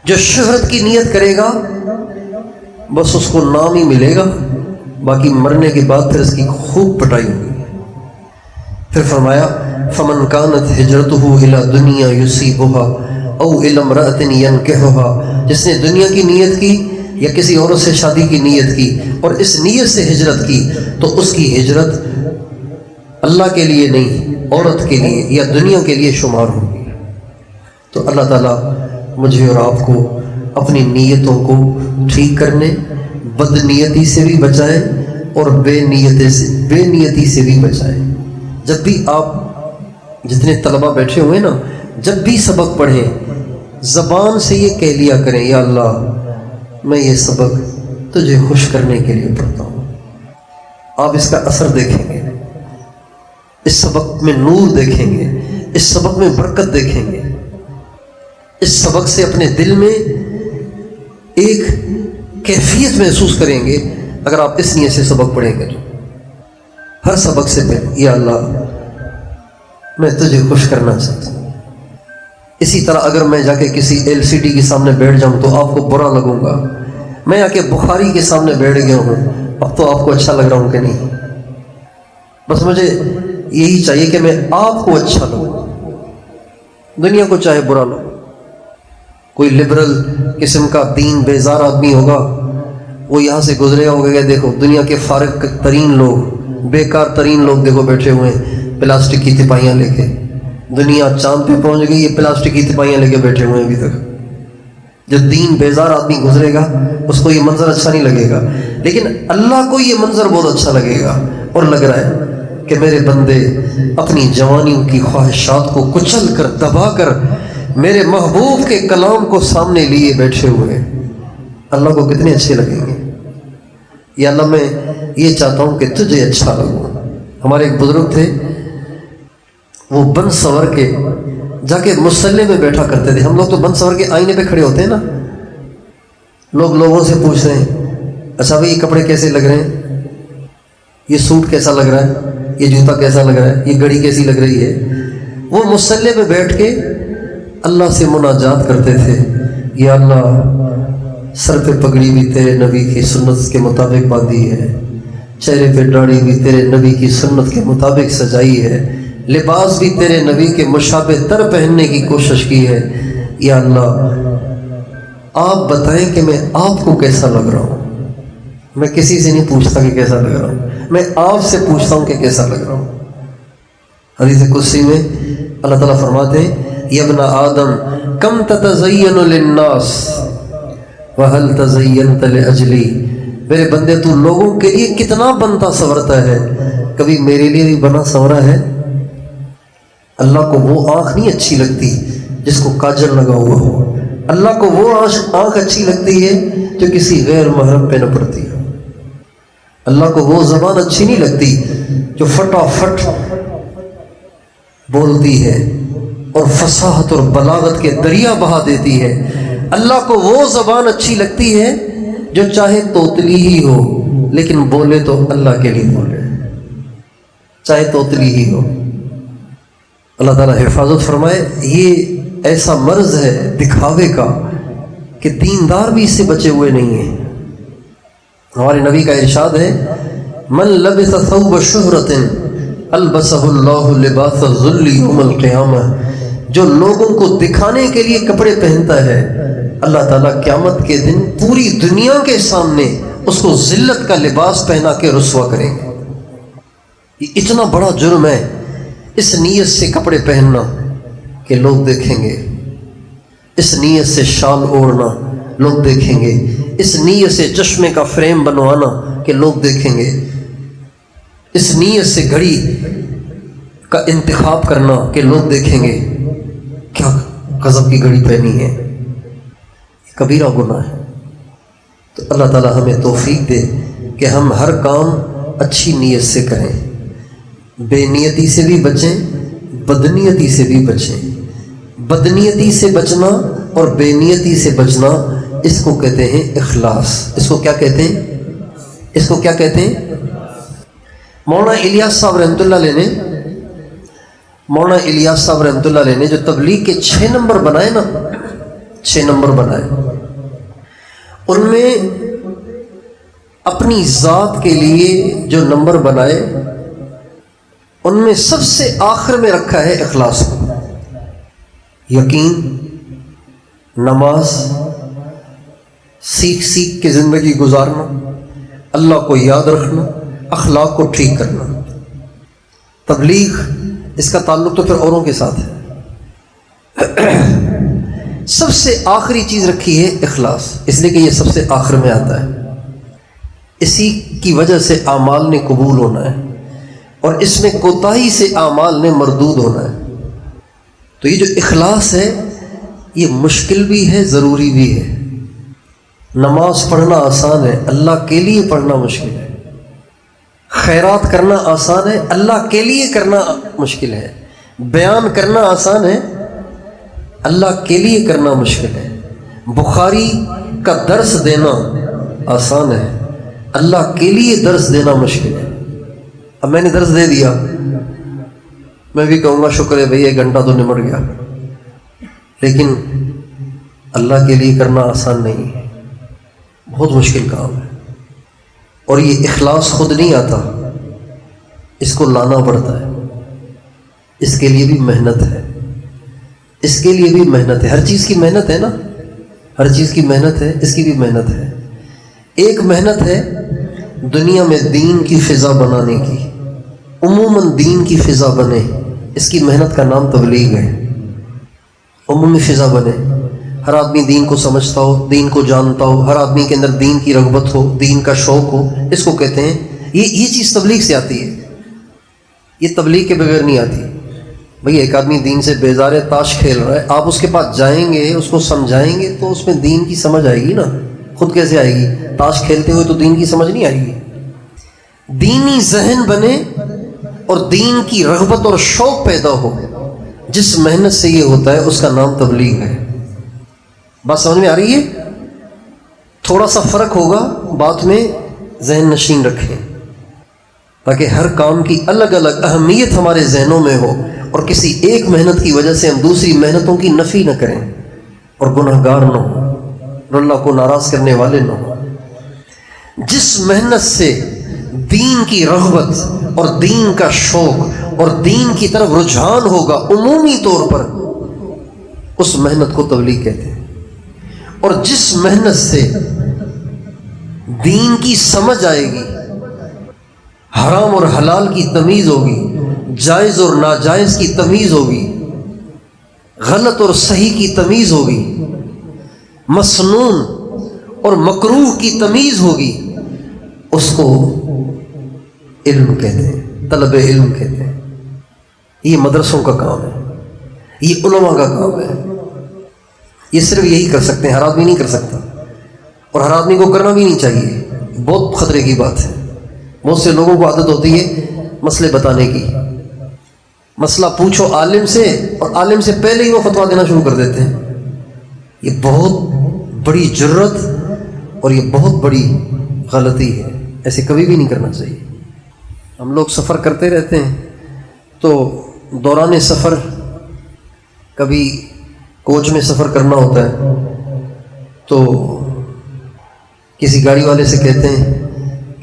Speaker 1: جو شہرت کی نیت کرے گا بس اس کو نام ہی ملے گا، باقی مرنے کے بعد پھر اس کی خوب پٹائی ہوگی۔ پھر فرمایا فَمَنْ كَانَتْ هِجْرَتُهُ إِلَىٰ دُنْيَا يُصِيبُهَا أَوْ إِلَىٰ امْرَأَةٍ يَنكِحُهَا، جس نے دنیا کی نیت کی یا کسی عورت سے شادی کی نیت کی اور اس نیت سے ہجرت کی، تو اس کی ہجرت اللہ کے لیے نہیں، عورت کے لیے یا دنیا کے لیے شمار ہوگی۔ تو اللہ تعالیٰ مجھے اور آپ کو اپنی نیتوں کو ٹھیک کرنے، بد نیتی سے بھی بچائے اور بے نیتی سے بھی بچائے۔ جب بھی آپ جتنے طلبہ بیٹھے ہوئے نا، جب بھی سبق پڑھیں زبان سے یہ کہہ لیا کریں، یا اللہ میں یہ سبق تجھے خوش کرنے کے لیے پڑھتا ہوں۔ آپ اس کا اثر دیکھیں گے، اس سبق میں نور دیکھیں گے، اس سبق میں برکت دیکھیں گے، اس سبق سے اپنے دل میں ایک کیفیت محسوس کریں گے۔ اگر آپ اس نیت سے سبق پڑھیں گے تو ہر سبق سے پہلے یا اللہ میں تجھے خوش کرنا چاہتا ہوں۔ اسی طرح اگر میں جا کے کسی LCD کے سامنے بیٹھ جاؤں تو آپ کو برا لگوں گا، میں آ کے بخاری کے سامنے بیٹھ گیا ہوں، اب تو آپ کو اچھا لگ رہا ہوں کہ نہیں؟ بس مجھے یہی چاہیے کہ میں آپ کو اچھا لگوں، دنیا کو چاہے برا لگوں۔ کوئی لبرل قسم کا دین بیزار آدمی ہوگا، وہ یہاں سے گزرے ہوگا کہ دیکھو دنیا کے فارغ ترین لوگ، بیکار ترین لوگ دیکھو بیٹھے ہوئے ہیں پلاسٹک کی تپائیاں لے کے، دنیا چاند پہ پہنچ گئی، یہ پلاسٹک کی تپائیاں لے کے بیٹھے ہوئے ہیں ابھی تک۔ جو دین بیزار آدمی گزرے گا اس کو یہ منظر اچھا نہیں لگے گا، لیکن اللہ کو یہ منظر بہت اچھا لگے گا، اور لگ رہا ہے کہ میرے بندے اپنی جوانیوں کی خواہشات کو کچل کر دبا کر میرے محبوب کے کلام کو سامنے لیے بیٹھے ہوئے اللہ کو کتنے اچھے لگیں گے. یا اللہ میں یہ چاہتا ہوں کہ تجھے اچھا لگوں. ہمارے ایک بزرگ تھے، وہ بن سور کے جا کے مصلی میں بیٹھا کرتے تھے. ہم لوگ تو بن سور کے آئینے پہ کھڑے ہوتے ہیں نا، لوگوں سے پوچھ رہے ہیں اچھا بھائی یہ کپڑے کیسے لگ رہے ہیں، یہ سوٹ کیسا لگ رہا ہے، یہ جوتا کیسا لگ رہا ہے، یہ گھڑی کیسی لگ رہی ہے. وہ مصلی میں بیٹھ کے اللہ سے مناجات کرتے تھے. یا اللہ سر پہ پگڑی بھی تیرے نبی کی سنت کے مطابق باندھی ہے، چہرے پہ داڑھی بھی تیرے نبی کی سنت کے مطابق سجائی ہے، لباس بھی تیرے نبی کے مشابہ تر پہننے کی کوشش کی ہے. یا اللہ آپ بتائیں کہ میں آپ کو کیسا لگ رہا ہوں. میں کسی سے نہیں پوچھتا کہ کیسا لگ رہا ہوں، میں آپ سے پوچھتا ہوں کہ کیسا لگ رہا ہوں. حدیث قدسی میں اللہ تعالیٰ فرماتے ہیں یا ابن آدم کم تتزین للناس وہل تزینت لاجلی. میرے بندے تو لوگوں کے لیے کتنا بنتا سنورتا ہے، کبھی میرے لیے بھی بنا سنورا ہے؟ اللہ کو وہ آنکھ نہیں اچھی لگتی جس کو کاجل لگا ہوا ہو. اللہ کو وہ آنکھ اچھی لگتی ہے جو کسی غیر محرم پہ نہ پڑتی ہو. اللہ کو وہ زبان اچھی نہیں لگتی جو فٹافٹ بولتی ہے اور فصاحت اور بلاغت کے دریا بہا دیتی ہے. اللہ کو وہ زبان اچھی لگتی ہے جو چاہے توتلی ہی ہو لیکن بولے تو اللہ کے لیے بولے، چاہے توتلی ہی ہو. اللہ تعالیٰ حفاظت فرمائے. یہ ایسا مرض ہے دکھاوے کا کہ دیندار بھی اس سے بچے ہوئے نہیں ہیں. ہمارے نبی کا ارشاد ہے من لبس ثوب شہرت البسہ اللہ لباس الذل یوم القیامہ. جو لوگوں کو دکھانے کے لیے کپڑے پہنتا ہے اللہ تعالیٰ قیامت کے دن پوری دنیا کے سامنے اس کو ذلت کا لباس پہنا کے رسوا کریں گے. یہ اتنا بڑا جرم ہے اس نیت سے کپڑے پہننا کہ لوگ دیکھیں گے، اس نیت سے شال اوڑھنا لوگ دیکھیں گے، اس نیت سے چشمے کا فریم بنوانا کہ لوگ دیکھیں گے، اس نیت سے گھڑی کا انتخاب کرنا کہ لوگ دیکھیں گے کیا غضب کی گھڑی پہنی ہے. کبیرہ گناہ ہے. تو اللہ تعالی ہمیں توفیق دے کہ ہم ہر کام اچھی نیت سے کریں، بے نیتی سے بھی بچیں، بدنیتی سے بھی بچیں. بدنیتی سے بچنا اور بے نیتی سے بچنا اس کو کہتے ہیں اخلاص. اس کو کیا کہتے ہیں؟ اس کو کیا کہتے ہیں؟ مولانا الیاس صاحب رحمۃ اللہ علیہ نے مولانا الیاس صاحب رحمۃ اللہ علیہ نے جو تبلیغ کے 6 نمبر بنائے نا، 6 نمبر بنائے، ان میں اپنی ذات کے لیے جو نمبر بنائے ان میں سب سے آخر میں رکھا ہے اخلاص کو. یقین، نماز، سیکھ سیکھ کے زندگی گزارنا، اللہ کو یاد رکھنا، اخلاق کو ٹھیک کرنا. تبلیغ اس کا تعلق تو پھر اوروں کے ساتھ ہے. سب سے آخری چیز رکھی ہے اخلاص، اس لیے کہ یہ سب سے آخر میں آتا ہے. اسی کی وجہ سے اعمال نے قبول ہونا ہے اور اس میں کوتاہی سے اعمال نے مردود ہونا ہے. تو یہ جو اخلاص ہے یہ مشکل بھی ہے، ضروری بھی ہے. نماز پڑھنا آسان ہے، اللہ کے لیے پڑھنا مشکل ہے. خیرات کرنا آسان ہے، اللہ کے لیے کرنا مشکل ہے. بیان کرنا آسان ہے، اللہ کے لیے کرنا مشکل ہے. بخاری کا درس دینا آسان ہے، اللہ کے لیے درس دینا مشکل ہے. اب میں نے درس دے دیا، میں بھی کہوں گا شکر ہے بھئی 1 گھنٹہ تو نمٹ گیا، لیکن اللہ کے لیے کرنا آسان نہیں ہے، بہت مشکل کام ہے. اور یہ اخلاص خود نہیں آتا، اس کو لانا پڑتا ہے. اس کے لیے بھی محنت ہے، اس کے لیے بھی محنت ہے. ہر چیز کی محنت ہے نا، ہر چیز کی محنت ہے، اس کی بھی محنت ہے. ایک محنت ہے دنیا میں دین کی فضا بنانے کی، عموماً دین کی فضا بنے، اس کی محنت کا نام تبلیغ ہے. عمومی فضا بنے، ہر آدمی دین کو سمجھتا ہو، دین کو جانتا ہو، ہر آدمی کے اندر دین کی رغبت ہو، دین کا شوق ہو، اس کو کہتے ہیں یہ چیز تبلیغ سے آتی ہے. یہ تبلیغ کے بغیر نہیں آتی. بھئی ایک آدمی دین سے بیزار ہے، تاش کھیل رہا ہے، آپ اس کے پاس جائیں گے، اس کو سمجھائیں گے تو اس میں دین کی سمجھ آئے گی نا، خود کیسے آئے گی؟ تاش کھیلتے ہوئے تو دین کی سمجھ نہیں آئے گی۔ دینی ذہن بنے اور دین کی رغبت اور شوق پیدا ہو، جس محنت سے یہ ہوتا ہے اس کا نام تبلیغ ہے۔ بات سمجھ میں آ رہی ہے؟ تھوڑا سا فرق ہوگا، بات میں ذہن نشین رکھیں تاکہ ہر کام کی الگ الگ اہمیت ہمارے ذہنوں میں ہو، اور کسی ایک محنت کی وجہ سے ہم دوسری محنتوں کی نفی نہ کریں اور گنہگار نہ ہوں اور اللہ کو ناراض کرنے والے نہ ہوں۔ جس محنت سے دین کی رغبت اور دین کا شوق اور دین کی طرف رجحان ہوگا عمومی طور پر، اس محنت کو تبلیغ کہتے ہیں۔ اور جس محنت سے دین کی سمجھ آئے گی، حرام اور حلال کی تمیز ہوگی، جائز اور ناجائز کی تمیز ہوگی، غلط اور صحیح کی تمیز ہوگی، مسنون اور مکروہ کی تمیز ہوگی، اس کو علم کہتے ہیں، طلب علم کہتے ہیں۔ یہ مدرسوں کا کام ہے، یہ علماء کا کام ہے۔ یہ صرف یہی کر سکتے ہیں، ہر آدمی نہیں کر سکتا، اور ہر آدمی کو کرنا بھی نہیں چاہیے، بہت خطرے کی بات ہے۔ بہت سے لوگوں کو عادت ہوتی ہے مسئلے بتانے کی، مسئلہ پوچھو عالم سے اور عالم سے پہلے ہی وہ فتویٰ دینا شروع کر دیتے ہیں۔ یہ بہت بڑی جرت اور یہ بہت بڑی غلطی ہے، ایسے کبھی بھی نہیں کرنا چاہیے۔ ہم لوگ سفر کرتے رہتے ہیں، تو دوران سفر کبھی کوچ میں سفر کرنا ہوتا ہے تو کسی گاڑی والے سے کہتے ہیں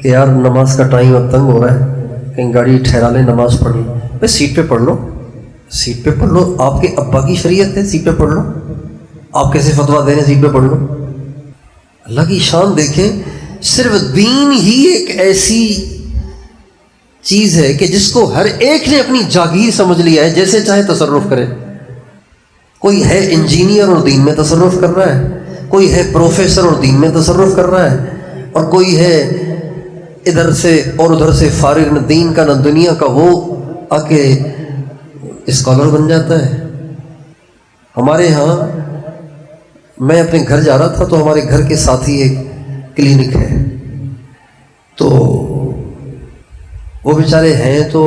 Speaker 1: کہ یار نماز کا ٹائم اب تنگ ہو رہا ہے، کہیں گاڑی ٹھہرا لیں، نماز پڑھ لیں۔ بھائی سیٹ پہ پڑھ لو، سیٹ پہ پڑھ لو، آپ کے ابا کی شریعت ہے، سیٹ پہ پڑھ لو۔ آپ کیسے فتویٰ دے رہے ہیں سیٹ پہ پڑھ لو؟ اللہ کی شان دیکھیں، صرف دین ہی ایک ایسی چیز ہے کہ جس کو ہر ایک نے اپنی جاگیر سمجھ لیا ہے، جیسے چاہے تصرف کرے۔ کوئی ہے انجینئر اور دین میں تصرف کر رہا ہے، کوئی ہے پروفیسر اور دین میں تصرف کر رہا ہے، اور کوئی ہے ادھر سے اور ادھر سے فارغ، نہ دین کا نہ دنیا کا، وہ آ کے اسکالر بن جاتا ہے۔ ہمارے ہاں میں اپنے گھر جا رہا تھا تو ہمارے گھر کے ساتھ ہی ایک کلینک ہے، تو وہ بیچارے ہیں تو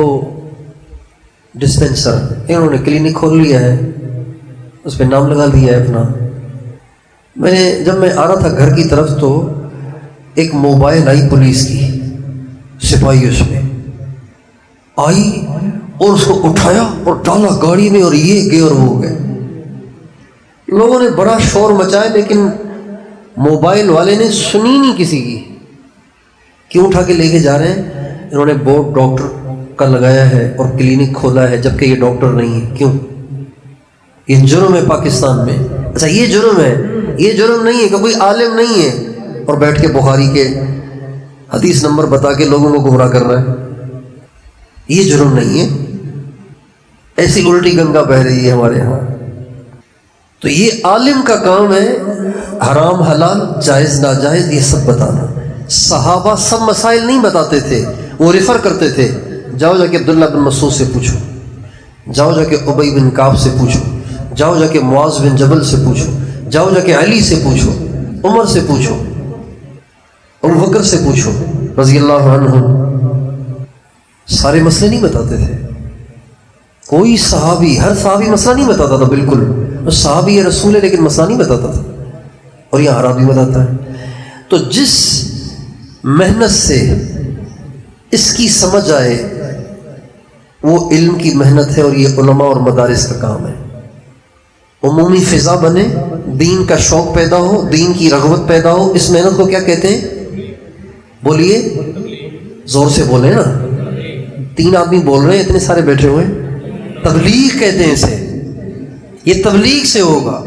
Speaker 1: ڈسپینسر، انہوں نے کلینک کھول لیا ہے، اس پہ نام لگا دیا ہے اپنا۔ جب میں آ رہا تھا گھر کی طرف تو ایک موبائل آئی پولیس کی، سپاہی اس میں آئی اور اس کو اٹھایا اور ڈالا گاڑی میں، اور یہ گئے اور وہ گئے۔ لوگوں نے بڑا شور مچایا، لیکن موبائل والے نے سنی نہیں کسی کی۔ کیوں اٹھا کے لے کے جا رہے ہیں؟ انہوں نے بورڈ ڈاکٹر کا لگایا ہے اور کلینک کھولا ہے، جبکہ یہ ڈاکٹر نہیں ہے۔ کیوں؟ یہ جرم ہے پاکستان میں۔ اچھا یہ جرم ہے، یہ جرم نہیں ہے کہ کوئی عالم نہیں ہے اور بیٹھ کے بخاری کے حدیث نمبر بتا کے لوگوں کو گمراہ کر رہا ہے، یہ جرم نہیں ہے۔ ایسی الٹی گنگا بہہ رہی ہے ہمارے یہاں۔ تو یہ عالم کا کام ہے حرام حلال جائز ناجائز یہ سب بتانا۔ صحابہ سب مسائل نہیں بتاتے تھے، وہ ریفر کرتے تھے، جاؤ جا کے عبداللہ بن مسعود سے پوچھو، جاؤ جا کے ابی بن کعب سے پوچھو، جاؤ جا کے معاذ بن جبل سے پوچھو، جاؤ جا کے علی سے پوچھو، عمر سے پوچھو، ابوبکر سے پوچھو رضی اللہ عنہ۔ سارے مسئلے نہیں بتاتے تھے، کوئی صحابی، ہر صحابی مسئلہ نہیں بتاتا تھا، بالکل صحابی رسول ہے لیکن مسئلہ نہیں بتاتا تھا، اور یہ ہر آدمی بتاتا ہے۔ تو جس محنت سے اس کی سمجھ آئے وہ علم کی محنت ہے، اور یہ علماء اور مدارس کا کام ہے۔ عمومی فضا بنے، دین کا شوق پیدا ہو، دین کی رغبت پیدا ہو، اس محنت کو کیا کہتے ہیں؟ بولیے، زور سے بولیں نا، 3 آدمی بول رہے ہیں، اتنے سارے بیٹھے ہوئے ہیں۔ تبلیغ کہتے ہیں اسے، یہ تبلیغ سے ہوگا۔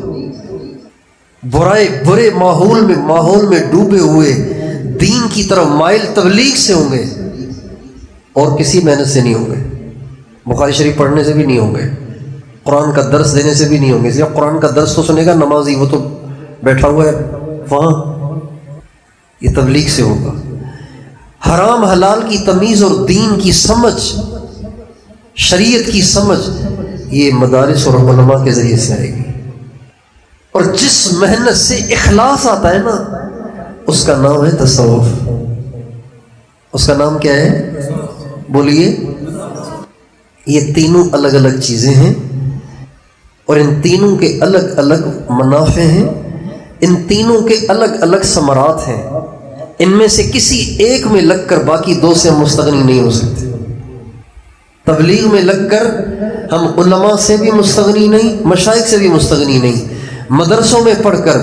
Speaker 1: برے ماحول میں ڈوبے ہوئے دین کی طرف مائل تبلیغ سے ہوں گے، اور کسی محنت سے نہیں ہوں گے، بخاری شریف پڑھنے سے بھی نہیں ہوں گے، قرآن کا درس دینے سے بھی نہیں ہوں گے۔ اس لیے قرآن کا درس تو سنے گا نمازی، وہ تو بیٹھا ہوا ہے وہاں، یہ تبلیغ سے ہوگا۔ حرام حلال کی تمیز اور دین کی سمجھ، شریعت کی سمجھ، یہ مدارس اور علماء کے ذریعے سے آئے گی۔ اور جس محنت سے اخلاص آتا ہے نا، اس کا نام ہے تصوف۔ اس کا نام کیا ہے؟ بولیے۔ یہ تینوں الگ الگ چیزیں ہیں، اور ان تینوں کے الگ الگ منافع ہیں، ان تینوں کے الگ الگ ثمرات ہیں۔ ان میں سے کسی ایک میں لگ کر باقی دو سے ہم مستغنی نہیں ہو سکتے۔ تبلیغ میں لگ کر ہم علماء سے بھی مستغنی نہیں، مشائخ سے بھی مستغنی نہیں۔ مدرسوں میں پڑھ کر،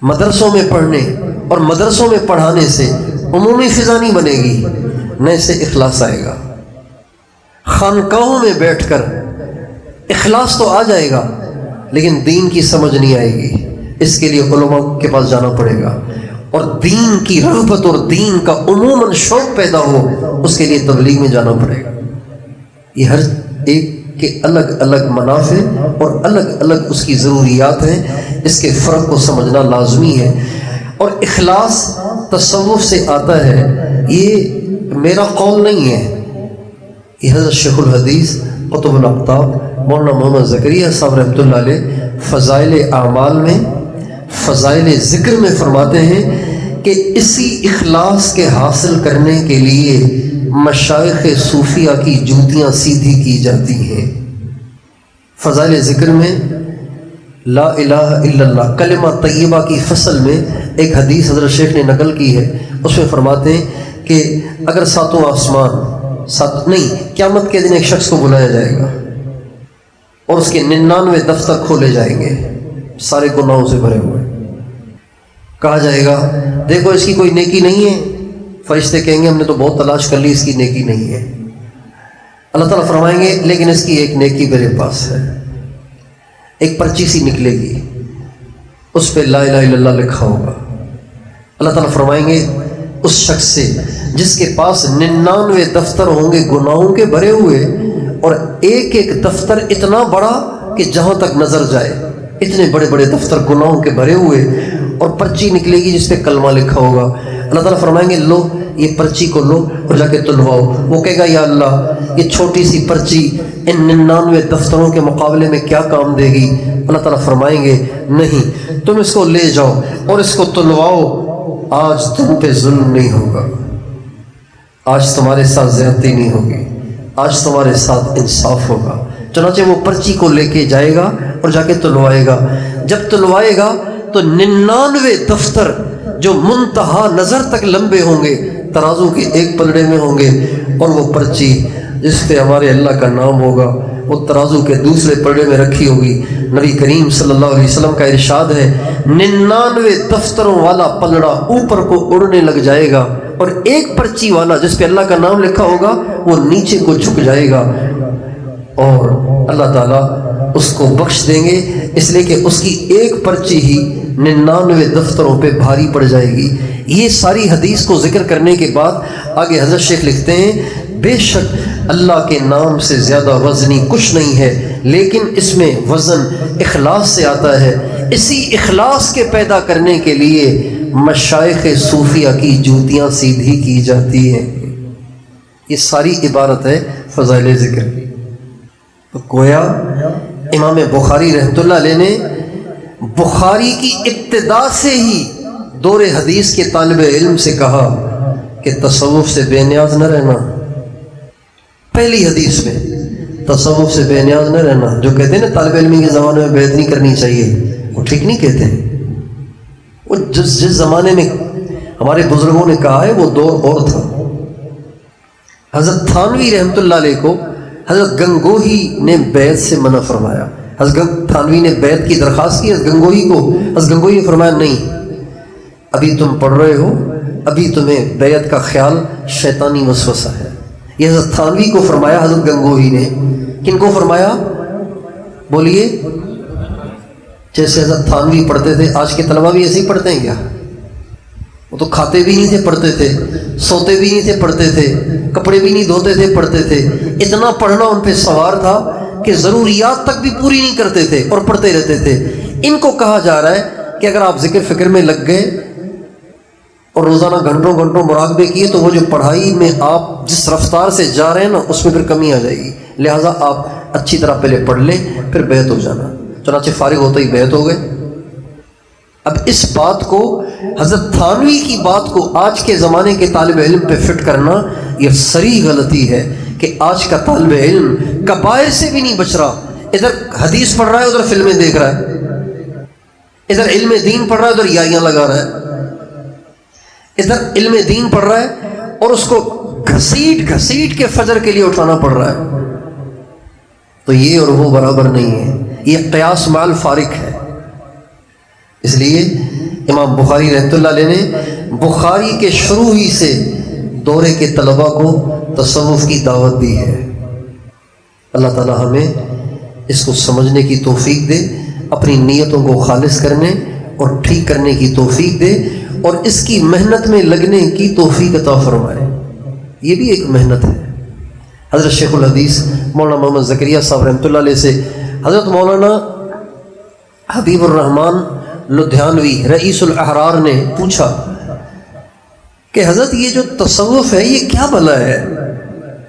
Speaker 1: مدرسوں میں پڑھنے اور مدرسوں میں پڑھانے سے عمومی فضا نہیں بنے گی، نہ سے اخلاص آئے گا۔ خانقاہوں میں بیٹھ کر اخلاص تو آ جائے گا، لیکن دین کی سمجھ نہیں آئے گی۔ اس کے لیے علماء کے پاس جانا پڑے گا، اور دین کی رغبت اور دین کا عموماً شوق پیدا ہو، اس کے لیے تبلیغ میں جانا پڑے گا۔ یہ ہر ایک کے الگ الگ منافع اور الگ الگ اس کی ضروریات ہیں، اس کے فرق کو سمجھنا لازمی ہے۔ اور اخلاص تصوف سے آتا ہے، یہ میرا قول نہیں ہے، یہ حضرت شیخ الحدیث قطب الاقطاب مولانا محمد زکریا صاحب رحمۃ اللہ علیہ فضائل اعمال میں، فضائل ذکر میں فرماتے ہیں کہ اسی اخلاص کے حاصل کرنے کے لیے مشائخ صوفیہ کی جوتیاں سیدھی کی جاتی ہیں۔ فضائل ذکر میں لا الہ الا اللہ کلمہ طیبہ کی فصل میں ایک حدیث حضرت شیخ نے نقل کی ہے، اس میں فرماتے ہیں کہ اگر ساتوں آسمان قیامت کے دن ایک شخص کو بلایا جائے گا اور اس کے 99 دفتر کھولے جائیں گے، سارے گناہوں سے بھرے ہوئے۔ کہا جائے گا دیکھو اس کی کوئی نیکی نہیں ہے، فرشتے کہیں گے ہم نے تو بہت تلاش کر لی، اس کی نیکی نہیں ہے۔ اللہ تعالیٰ فرمائیں گے لیکن اس کی ایک نیکی میرے پاس ہے۔ ایک پرچی سی نکلے گی، اس پہ لا الہ الا اللہ لکھا ہوگا۔ اللہ تعالیٰ فرمائیں گے اس شخص سے جس کے پاس 99 دفتر ہوں گے گناہوں کے بھرے ہوئے، اور ایک ایک دفتر اتنا بڑا کہ جہاں تک نظر جائے، اتنے بڑے بڑے دفتر گناہوں کے بھرے ہوئے، اور پرچی نکلے گی جس پہ کلمہ لکھا ہوگا۔ اللہ تعالیٰ فرمائیں گے لو یہ پرچی کو لو اور جا کے تلواؤ۔ وہ کہے گا یا اللہ یہ چھوٹی سی پرچی ان 99 دفتروں کے مقابلے میں کیا کام دے گی؟ اللہ تعالیٰ فرمائیں گے نہیں، تم اس کو لے جاؤ اور اس کو تلواؤ، آج تم پہ ظلم نہیں ہوگا، آج تمہارے ساتھ زیادتی نہیں ہوگی، آج تمہارے ساتھ انصاف ہوگا۔ چنانچہ وہ پرچی کو لے کے جائے گا اور جا کے تلوائے گا۔ جب تلوائے گا تو 99 دفتر جو منتہا نظر تک لمبے ہوں گے ترازو کے ایک پلڑے میں ہوں گے، اور وہ پرچی جس پہ ہمارے اللہ کا نام ہوگا وہ ترازو کے دوسرے پلڑے میں رکھی ہوگی۔ نبی کریم صلی اللہ علیہ وسلم کا ارشاد ہے 99 دفتروں والا پلڑا اوپر کو اڑنے لگ جائے گا، اور ایک پرچی والا جس پہ اللہ کا نام لکھا ہوگا وہ نیچے کو جھک جائے گا، اور اللہ تعالیٰ اس کو بخش دیں گے، اس لیے کہ اس کی ایک پرچی ہی 99 دفتروں پہ بھاری پڑ جائے گی۔ یہ ساری حدیث کو ذکر کرنے کے بعد آگے حضرت شیخ لکھتے ہیں بے شک اللہ کے نام سے زیادہ وزنی کچھ نہیں ہے، لیکن اس میں وزن اخلاص سے آتا ہے۔ اسی اخلاص کے پیدا کرنے کے لیے مشائخ صوفیہ کی جوتیاں سیدھی کی جاتی ہیں۔ یہ ساری عبارت ہے فضائل ذکر کی۔ تو گویا امام بخاری رحمۃ اللہ علیہ نے بخاری کی ابتدا سے ہی دور حدیث کے طالب علم سے کہا کہ تصوف سے بے نیاز نہ رہنا۔ پہلی حدیث میں تصوف سے بے نیاز نہ رہنا۔ جو کہتے ہیں نا طالب علمی کے زمانے میں بیعت نہیں کرنی چاہیے، وہ ٹھیک نہیں کہتے ہیں۔ وہ جس زمانے میں ہمارے بزرگوں نے کہا ہے وہ دور اور تھا۔ حضرت تھانوی رحمۃ اللہ علیہ کو حضرت گنگوہی نے بیعت سے منع فرمایا۔ حضرت تھانوی نے بیعت کی درخواست کی حضرت گنگوہی کو، حضرت گنگوہی نے فرمایا نہیں، ابھی تم پڑھ رہے ہو، ابھی تمہیں بیعت کا خیال شیطانی وسوسہ ہے۔ یہ حضرت تھانوی کو فرمایا حضرت گنگوہی نے۔ کن کو فرمایا؟ بولیے۔ جیسے حضرت تھانوی پڑھتے تھے، آج کے طلبہ بھی ایسے ہی پڑھتے ہیں کیا؟ وہ تو کھاتے بھی نہیں تھے پڑھتے تھے، سوتے بھی نہیں تھے پڑھتے تھے، کپڑے بھی نہیں دھوتے تھے پڑھتے تھے۔ اتنا پڑھنا ان پہ سوار تھا کہ ضروریات تک بھی پوری نہیں کرتے تھے اور پڑھتے رہتے تھے۔ ان کو کہا جا رہا ہے کہ اگر آپ ذکر فکر میں لگ گئے اور روزانہ گھنٹوں گھنٹوں مراقبے کیے تو وہ جو پڑھائی میں آپ جس رفتار سے جا رہے ہیں نا اس میں پھر کمی آ جائے گی. لہٰذا آپ اچھی طرح پہلے پڑھ لیں پھر بیعت ہو جانا. چنانچہ فارغ ہوتے ہی بیعت ہو گئے. اب اس بات کو حضرت تھانوی کی بات کو آج کے زمانے کے طالب علم پہ فٹ کرنا یہ صریح غلطی ہے کہ آج کا طالب علم کبائر سے بھی نہیں بچ رہا. ادھر حدیث پڑھ رہا ہے ادھر فلمیں دیکھ رہا ہے، ادھر علم دین پڑھ رہا ہے ادھر یاریاں لگا رہا ہے. ادھر علم دین پڑھ رہا ہے اور اس کو گھسیٹ گھسیٹ کے فجر کے لیے اٹھانا پڑ رہا ہے. تو یہ اور وہ برابر نہیں ہے، یہ قیاس مع الفارق ہے. اس لیے امام بخاری رحمۃ اللہ علیہ نے بخاری کے شروع ہی سے دورے کے طلباء کو تصوف کی دعوت دی ہے. اللہ تعالی ہمیں اس کو سمجھنے کی توفیق دے، اپنی نیتوں کو خالص کرنے اور ٹھیک کرنے کی توفیق دے، اور اس کی محنت میں لگنے کی توفیق عطا فرمائے. یہ بھی ایک محنت ہے. حضرت شیخ الحدیث مولانا محمد زکریا صاحب رحمۃ اللہ علیہ سے حضرت مولانا حبیب الرحمن لدھیانوی رئیس الاحرار نے پوچھا کہ حضرت یہ جو تصوف ہے یہ کیا بلا ہے؟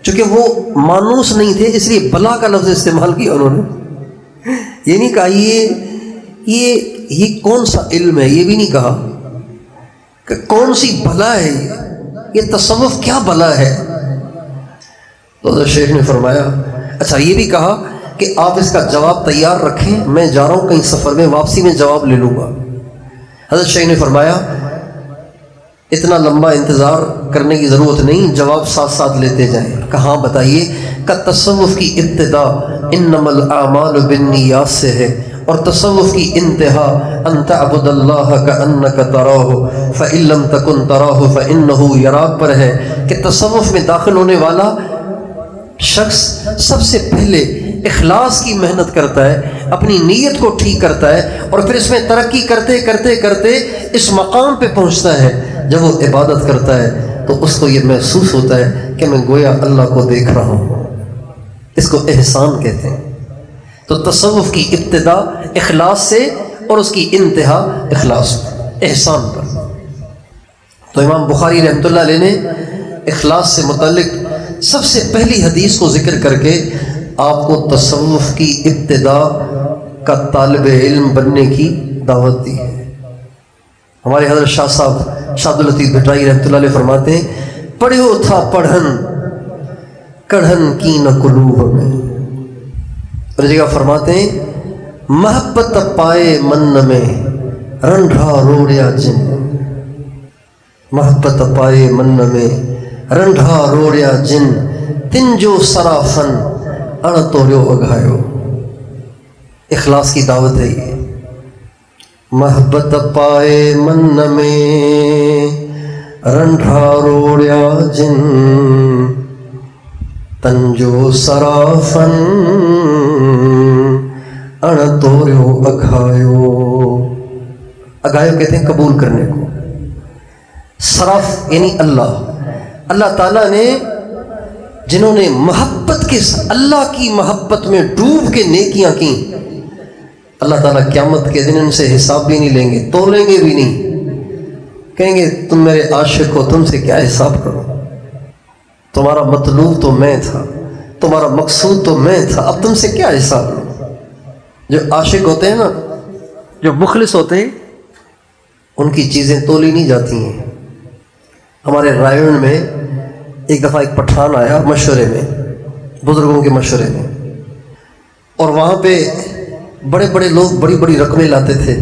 Speaker 1: چونکہ وہ مانوس نہیں تھے اس لیے بلا کا لفظ استعمال کیا انہوں نے. یہ نہیں کہا یہ کون سا علم ہے، یہ بھی نہیں کہا کہ کون سی بلا ہے یہ تصوف کیا بلا ہے. تو حضرت شیخ نے فرمایا اچھا یہ بھی کہا کہ آپ اس کا جواب تیار رکھیں، میں جا رہا ہوں کہیں سفر میں، واپسی میں جواب لے لوں گا. حضرت شیخ نے فرمایا اتنا لمبا انتظار کرنے کی ضرورت نہیں، جواب ساتھ ساتھ لیتے جائیں. کہاں بتائیے کہ تصوف کی ابتدا انما الاعمال بالنیات سے ہے، اور تصوف کی انتہا ان تعبد اللہ کأنک تراہ فإن لم تکن تراہ فإنہ یراک پر ہے کہ تصوف میں داخل ہونے والا شخص سب سے پہلے اخلاص کی محنت کرتا ہے، اپنی نیت کو ٹھیک کرتا ہے، اور پھر اس میں ترقی کرتے کرتے کرتے اس مقام پہ پہنچتا ہے. جب وہ عبادت کرتا ہے تو اس کو یہ محسوس ہوتا ہے کہ میں گویا اللہ کو دیکھ رہا ہوں. اس کو احسان کہتے ہیں. تو تصوف کی ابتدا اخلاص سے اور اس کی انتہا اخلاص پر، احسان پر. تو امام بخاری رحمۃ اللہ علیہ نے اخلاص سے متعلق سب سے پہلی حدیث کو ذکر کر کے آپ کو تصوف کی ابتدا کا طالب علم بننے کی دعوت دی ہے. ہمارے حضرت شاہ صاحب شاہ عبداللطیف بھٹائی رحمۃ اللہ علیہ فرماتے ہیں پڑھو تھا پڑھن کڑھن کی نہ قلوب میں. اور جگہ فرماتے ہیں محبت پائے من میں رنڈھا روڑیا جن، محبت پائے من میں رنڈھا روڑیا جن تن جو سرافن اڑ توڑو اگھایو. اخلاص کی دعوت ہے یہ. محبت پائے من میں رنڈھا روڑیا جن تن جو سرافن اڑ توڑو اگھایو. اگھایو کہتے ہیں قبول کرنے کو. صرف یعنی اللہ تعالیٰ نے جنہوں نے محبت کے اللہ کی محبت میں ڈوب کے نیکیاں کی، اللہ تعالیٰ قیامت کے دن ان سے حساب بھی نہیں لیں گے، تولیں گے بھی نہیں. کہیں گے تم میرے عاشق ہو، تم سے کیا حساب کرو، تمہارا مطلوب تو میں تھا، تمہارا مقصود تو میں تھا، اب تم سے کیا حساب لوں. جو عاشق ہوتے ہیں نا، جو مخلص ہوتے ہیں، ان کی چیزیں تولی نہیں جاتی ہیں. ہمارے رائے میں ایک دفعہ ایک پٹھان آیا مشورے میں، بزرگوں کے مشورے میں، اور وہاں پہ بڑے بڑے لوگ بڑی بڑی رقمیں لاتے تھے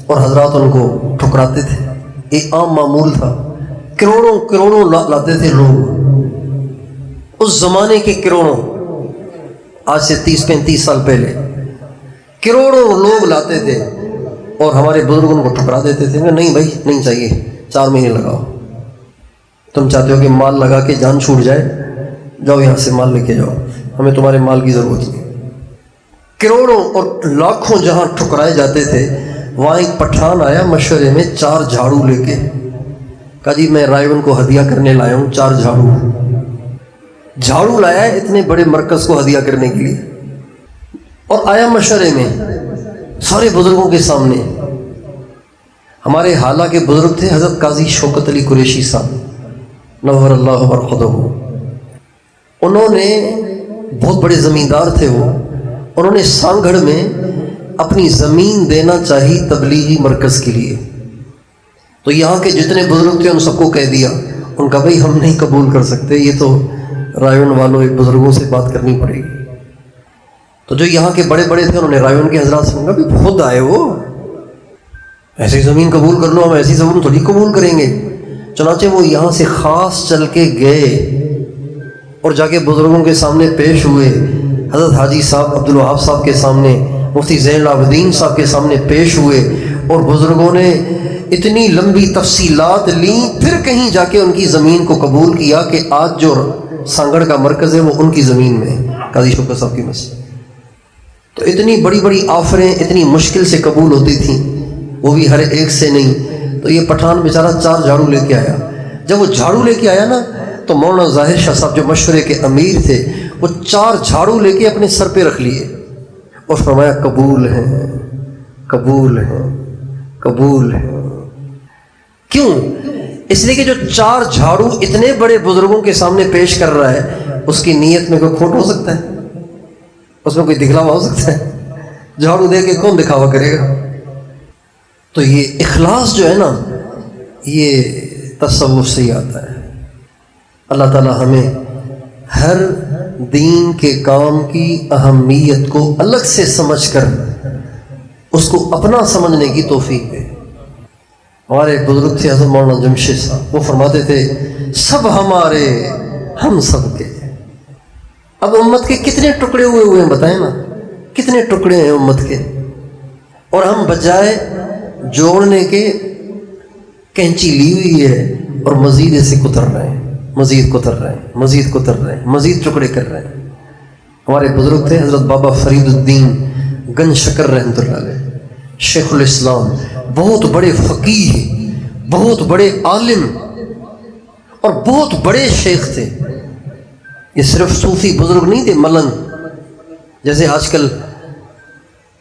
Speaker 1: اور حضرات ان کو ٹھکراتے تھے. ایک عام معمول تھا، کروڑوں کروڑوں لاتے تھے لوگ، اس زمانے کے کروڑوں، آج سے 30-35 سال پہلے کروڑوں لوگ لاتے تھے اور ہمارے بزرگ ان کو ٹھکرا دیتے تھے. نہیں بھائی نہیں چاہیے، 4 مہینے لگاؤ. تم چاہتے ہو کہ مال لگا کے جان چھوٹ جائے، جاؤ یہاں سے مال لے کے جاؤ، ہمیں تمہارے مال کی ضرورت نہیں. کروڑوں اور لاکھوں جہاں ٹھکرائے جاتے تھے، وہاں ایک پٹھان آیا مشورے میں 4 جھاڑو لے کے. کہا جی میں رائے کو ہدیہ کرنے لایا ہوں 4 جھاڑو لایا ہے اتنے بڑے مرکز کو ہدیہ کرنے کے لیے. اور آیا مشورے میں سارے بزرگوں کے سامنے. ہمارے حالہ کے بزرگ تھے حضرت قاضی شوکت علی قریشی صاحب نور اللہ مرقدہ، انہوں نے بہت بڑے زمیندار تھے وہ، انہوں نے سانگھڑ میں اپنی زمین دینا چاہی تبلیغی مرکز کے لیے، تو یہاں کے جتنے بزرگ تھے ان سب کو کہہ دیا، ان کا بھائی ہم نہیں قبول کر سکتے، یہ تو رائے والوں بزرگوں سے بات کرنی پڑے گی۔ تو جو یہاں کے بڑے بڑے تھے انہوں نے رائے کے حضرات سے کہا بھی خود آئے وہ، ایسی زمین قبول کر لو، ہم ایسی زمین تھوڑی قبول کریں گے۔ چنانچہ وہ یہاں سے خاص چل کے گئے اور جا کے بزرگوں کے سامنے پیش ہوئے، حضرت حاجی صاحب عبدالوہاب صاحب کے سامنے، مفتی زین العابدین صاحب کے سامنے پیش ہوئے، اور بزرگوں نے اتنی لمبی تفصیلات لیں، پھر کہیں جا کے ان کی زمین کو قبول کیا کہ آج جو سانگڑ کا مرکز ہے وہ ان کی زمین میں ہے، قاضی شوکت صاحب کی مسجد۔ تو اتنی بڑی بڑی آفریں اتنی مشکل سے قبول ہوتی تھیں، وہ بھی ہر ایک سے نہیں۔ تو یہ پٹھان بیچارہ 4 جھاڑو لے کے آیا، جب وہ جھاڑو لے کے آیا نا تو مولانا ظاہر شاہ صاحب جو مشورے کے امیر تھے وہ 4 جھاڑو لے کے اپنے سر پہ رکھ لیے اور فرمایا قبول ہیں، قبول ہیں، قبول ہیں۔ کیوں؟ اس لیے کہ جو 4 جھاڑو اتنے بڑے بزرگوں کے سامنے پیش کر رہا ہے، اس کی نیت میں کوئی کھوٹ ہو سکتا ہے؟ اس میں کوئی دکھلاوا ہو سکتا ہے؟ جھاڑو دے کے کون دکھاوا کرے گا؟ تو یہ اخلاص جو ہے نا، یہ تصوف سے ہی آتا ہے۔ اللہ تعالی ہمیں ہر دین کے کام کی اہمیت کو الگ سے سمجھ کر اس کو اپنا سمجھنے کی توفیق دے۔ ہمارے بزرگ تھے حضرت مولانا جمشید صاحب، وہ فرماتے تھے سب ہمارے ہم سب کے۔ اب امت کے کتنے ٹکڑے ہوئے ہیں بتائیں نا، کتنے ٹکڑے ہیں امت کے، اور ہم بجائے جوڑنے کے کینچی لی ہوئی ہے اور مزید اسے کتر رہے ہیں، مزید کتر رہے ہیں، مزید کتر رہے ہیں، مزید ٹکڑے کر رہے ہیں۔ ہمارے بزرگ تھے حضرت بابا فرید الدین گنج شکر رحمۃ اللہ علیہ، شیخ الاسلام، بہت بڑے فقیہ، بہت بڑے عالم اور بہت بڑے شیخ تھے۔ یہ صرف صوفی بزرگ نہیں تھے ملنگ، جیسے آج کل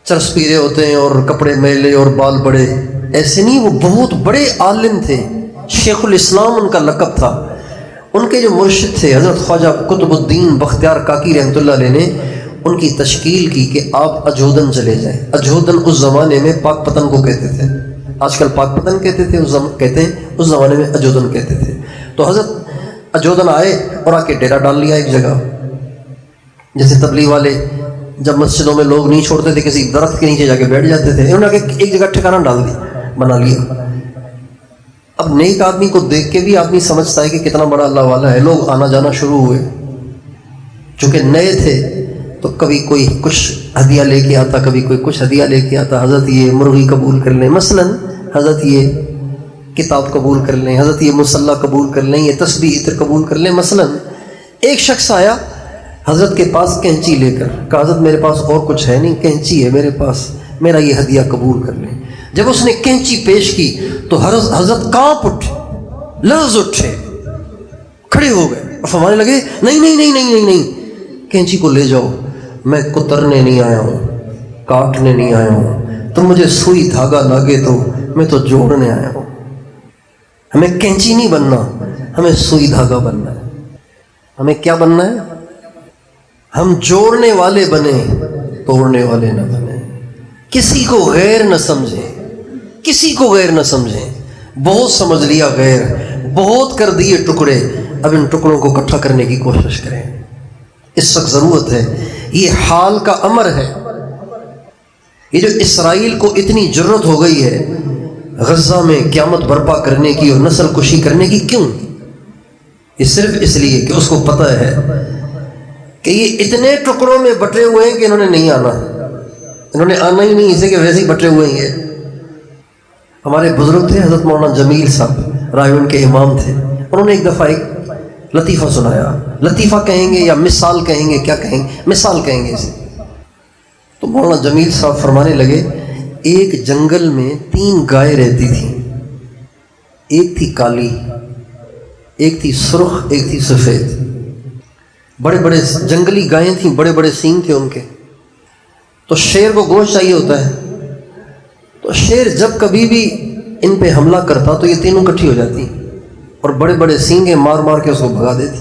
Speaker 1: چرس پیرے ہوتے ہیں اور کپڑے میلے اور بال بڑے، ایسے نہیں، وہ بہت بڑے عالم تھے۔ شیخ الاسلام ان کا لقب تھا۔ ان کے جو مرشد تھے حضرت خواجہ قطب الدین بختیار کاکی رحمۃ اللہ علیہ نے ان کی تشکیل کی کہ آپ اجودن چلے جائیں۔ اجودن اس زمانے میں پاک پتن کو کہتے تھے، آج کل پاک پتن کہتے تھے، کہتے ہیں، اس زمانے میں اجودن کہتے تھے۔ تو حضرت اجودن آئے اور آ کے ڈیرا ڈال لیا ایک جگہ، جیسے تبلیغ والے جب مسجدوں میں لوگ نہیں چھوڑتے تھے کسی درخت کے نیچے جا کے بیٹھ جاتے تھے، انہوں نے ایک جگہ ٹھکانہ ڈال دیا، بنا لیا۔ اب نیک آدمی کو دیکھ کے بھی آدمی سمجھتا ہے کہ کتنا بڑا اللہ والا ہے، لوگ آنا جانا شروع ہوئے۔ چونکہ نئے تھے تو کبھی کوئی کچھ ہدیہ لے کے آتا، کبھی کوئی کچھ ہدیہ لے کے آتا، حضرت یہ مرغی قبول کر لیں مثلا، حضرت یہ کتاب قبول کر لیں، حضرت یہ مصلی قبول کر لیں، یہ تسبیح عطر قبول کر لیں مثلا۔ ایک شخص آیا حضرت کے پاس کینچی لے کر، کہا حضرت میرے پاس اور کچھ ہے نہیں، کینچی ہے میرے پاس، میرا یہ ہدیہ قبول کر لیں۔ جب اس نے کینچی پیش کی تو حضرت کانپ اٹھے، لرز اٹھے، کھڑے ہو گئے اور فرمانے لگے نہیں نہیں نہیں نہیں نہیں نہیں، کینچی کو لے جاؤ، میں کترنے نہیں آیا ہوں، کاٹنے نہیں آیا ہوں، تم مجھے سوئی دھاگا لاگے تو میں تو جوڑنے آیا ہوں۔ ہمیں کینچی نہیں بننا، ہمیں سوئی دھاگا بننا ہے۔ ہمیں کیا بننا ہے؟ ہم جوڑنے والے بنے، توڑنے والے نہ بنے۔ کسی کو غیر نہ سمجھیں، کسی کو غیر نہ سمجھیں۔ بہت سمجھ لیا غیر، بہت کر دیے ٹکڑے، اب ان ٹکڑوں کو اکٹھا کرنے کی کوشش کریں۔ اس وقت ضرورت ہے، یہ حال کا امر ہے۔ یہ جو اسرائیل کو اتنی جرت ہو گئی ہے غزہ میں قیامت برپا کرنے کی اور نسل کشی کرنے کی، کیوں؟ یہ صرف اس لیے کہ اس کو پتہ ہے کہ یہ اتنے ٹکڑوں میں بٹے ہوئے ہیں کہ انہوں نے نہیں آنا، انہوں نے آنا ہی نہیں، اسے کہ ویسے ہی بٹے ہوئے ہیں۔ ہمارے بزرگ تھے حضرت مولانا جمیل صاحب، رائے کے امام تھے، انہوں نے ایک دفعہ ایک لطیفہ سنایا۔ لطیفہ کہیں گے یا مثال کہیں گے، کیا کہیں گے؟ مثال کہیں گے اسے۔ تو مولانا جمیل صاحب فرمانے لگے ایک جنگل میں 3 گائے رہتی تھیں، ایک تھی کالی، ایک تھی سرخ، ایک تھی سفید۔ بڑے بڑے جنگلی گائیں تھیں، بڑے بڑے سینگ تھے ان کے۔ تو شیر کو گوشت چاہیے ہوتا ہے، تو شیر جب کبھی بھی ان پہ حملہ کرتا تو یہ تینوں اکٹھی ہو جاتی اور بڑے بڑے سینگیں مار مار کے اس کو بھگا دیتی۔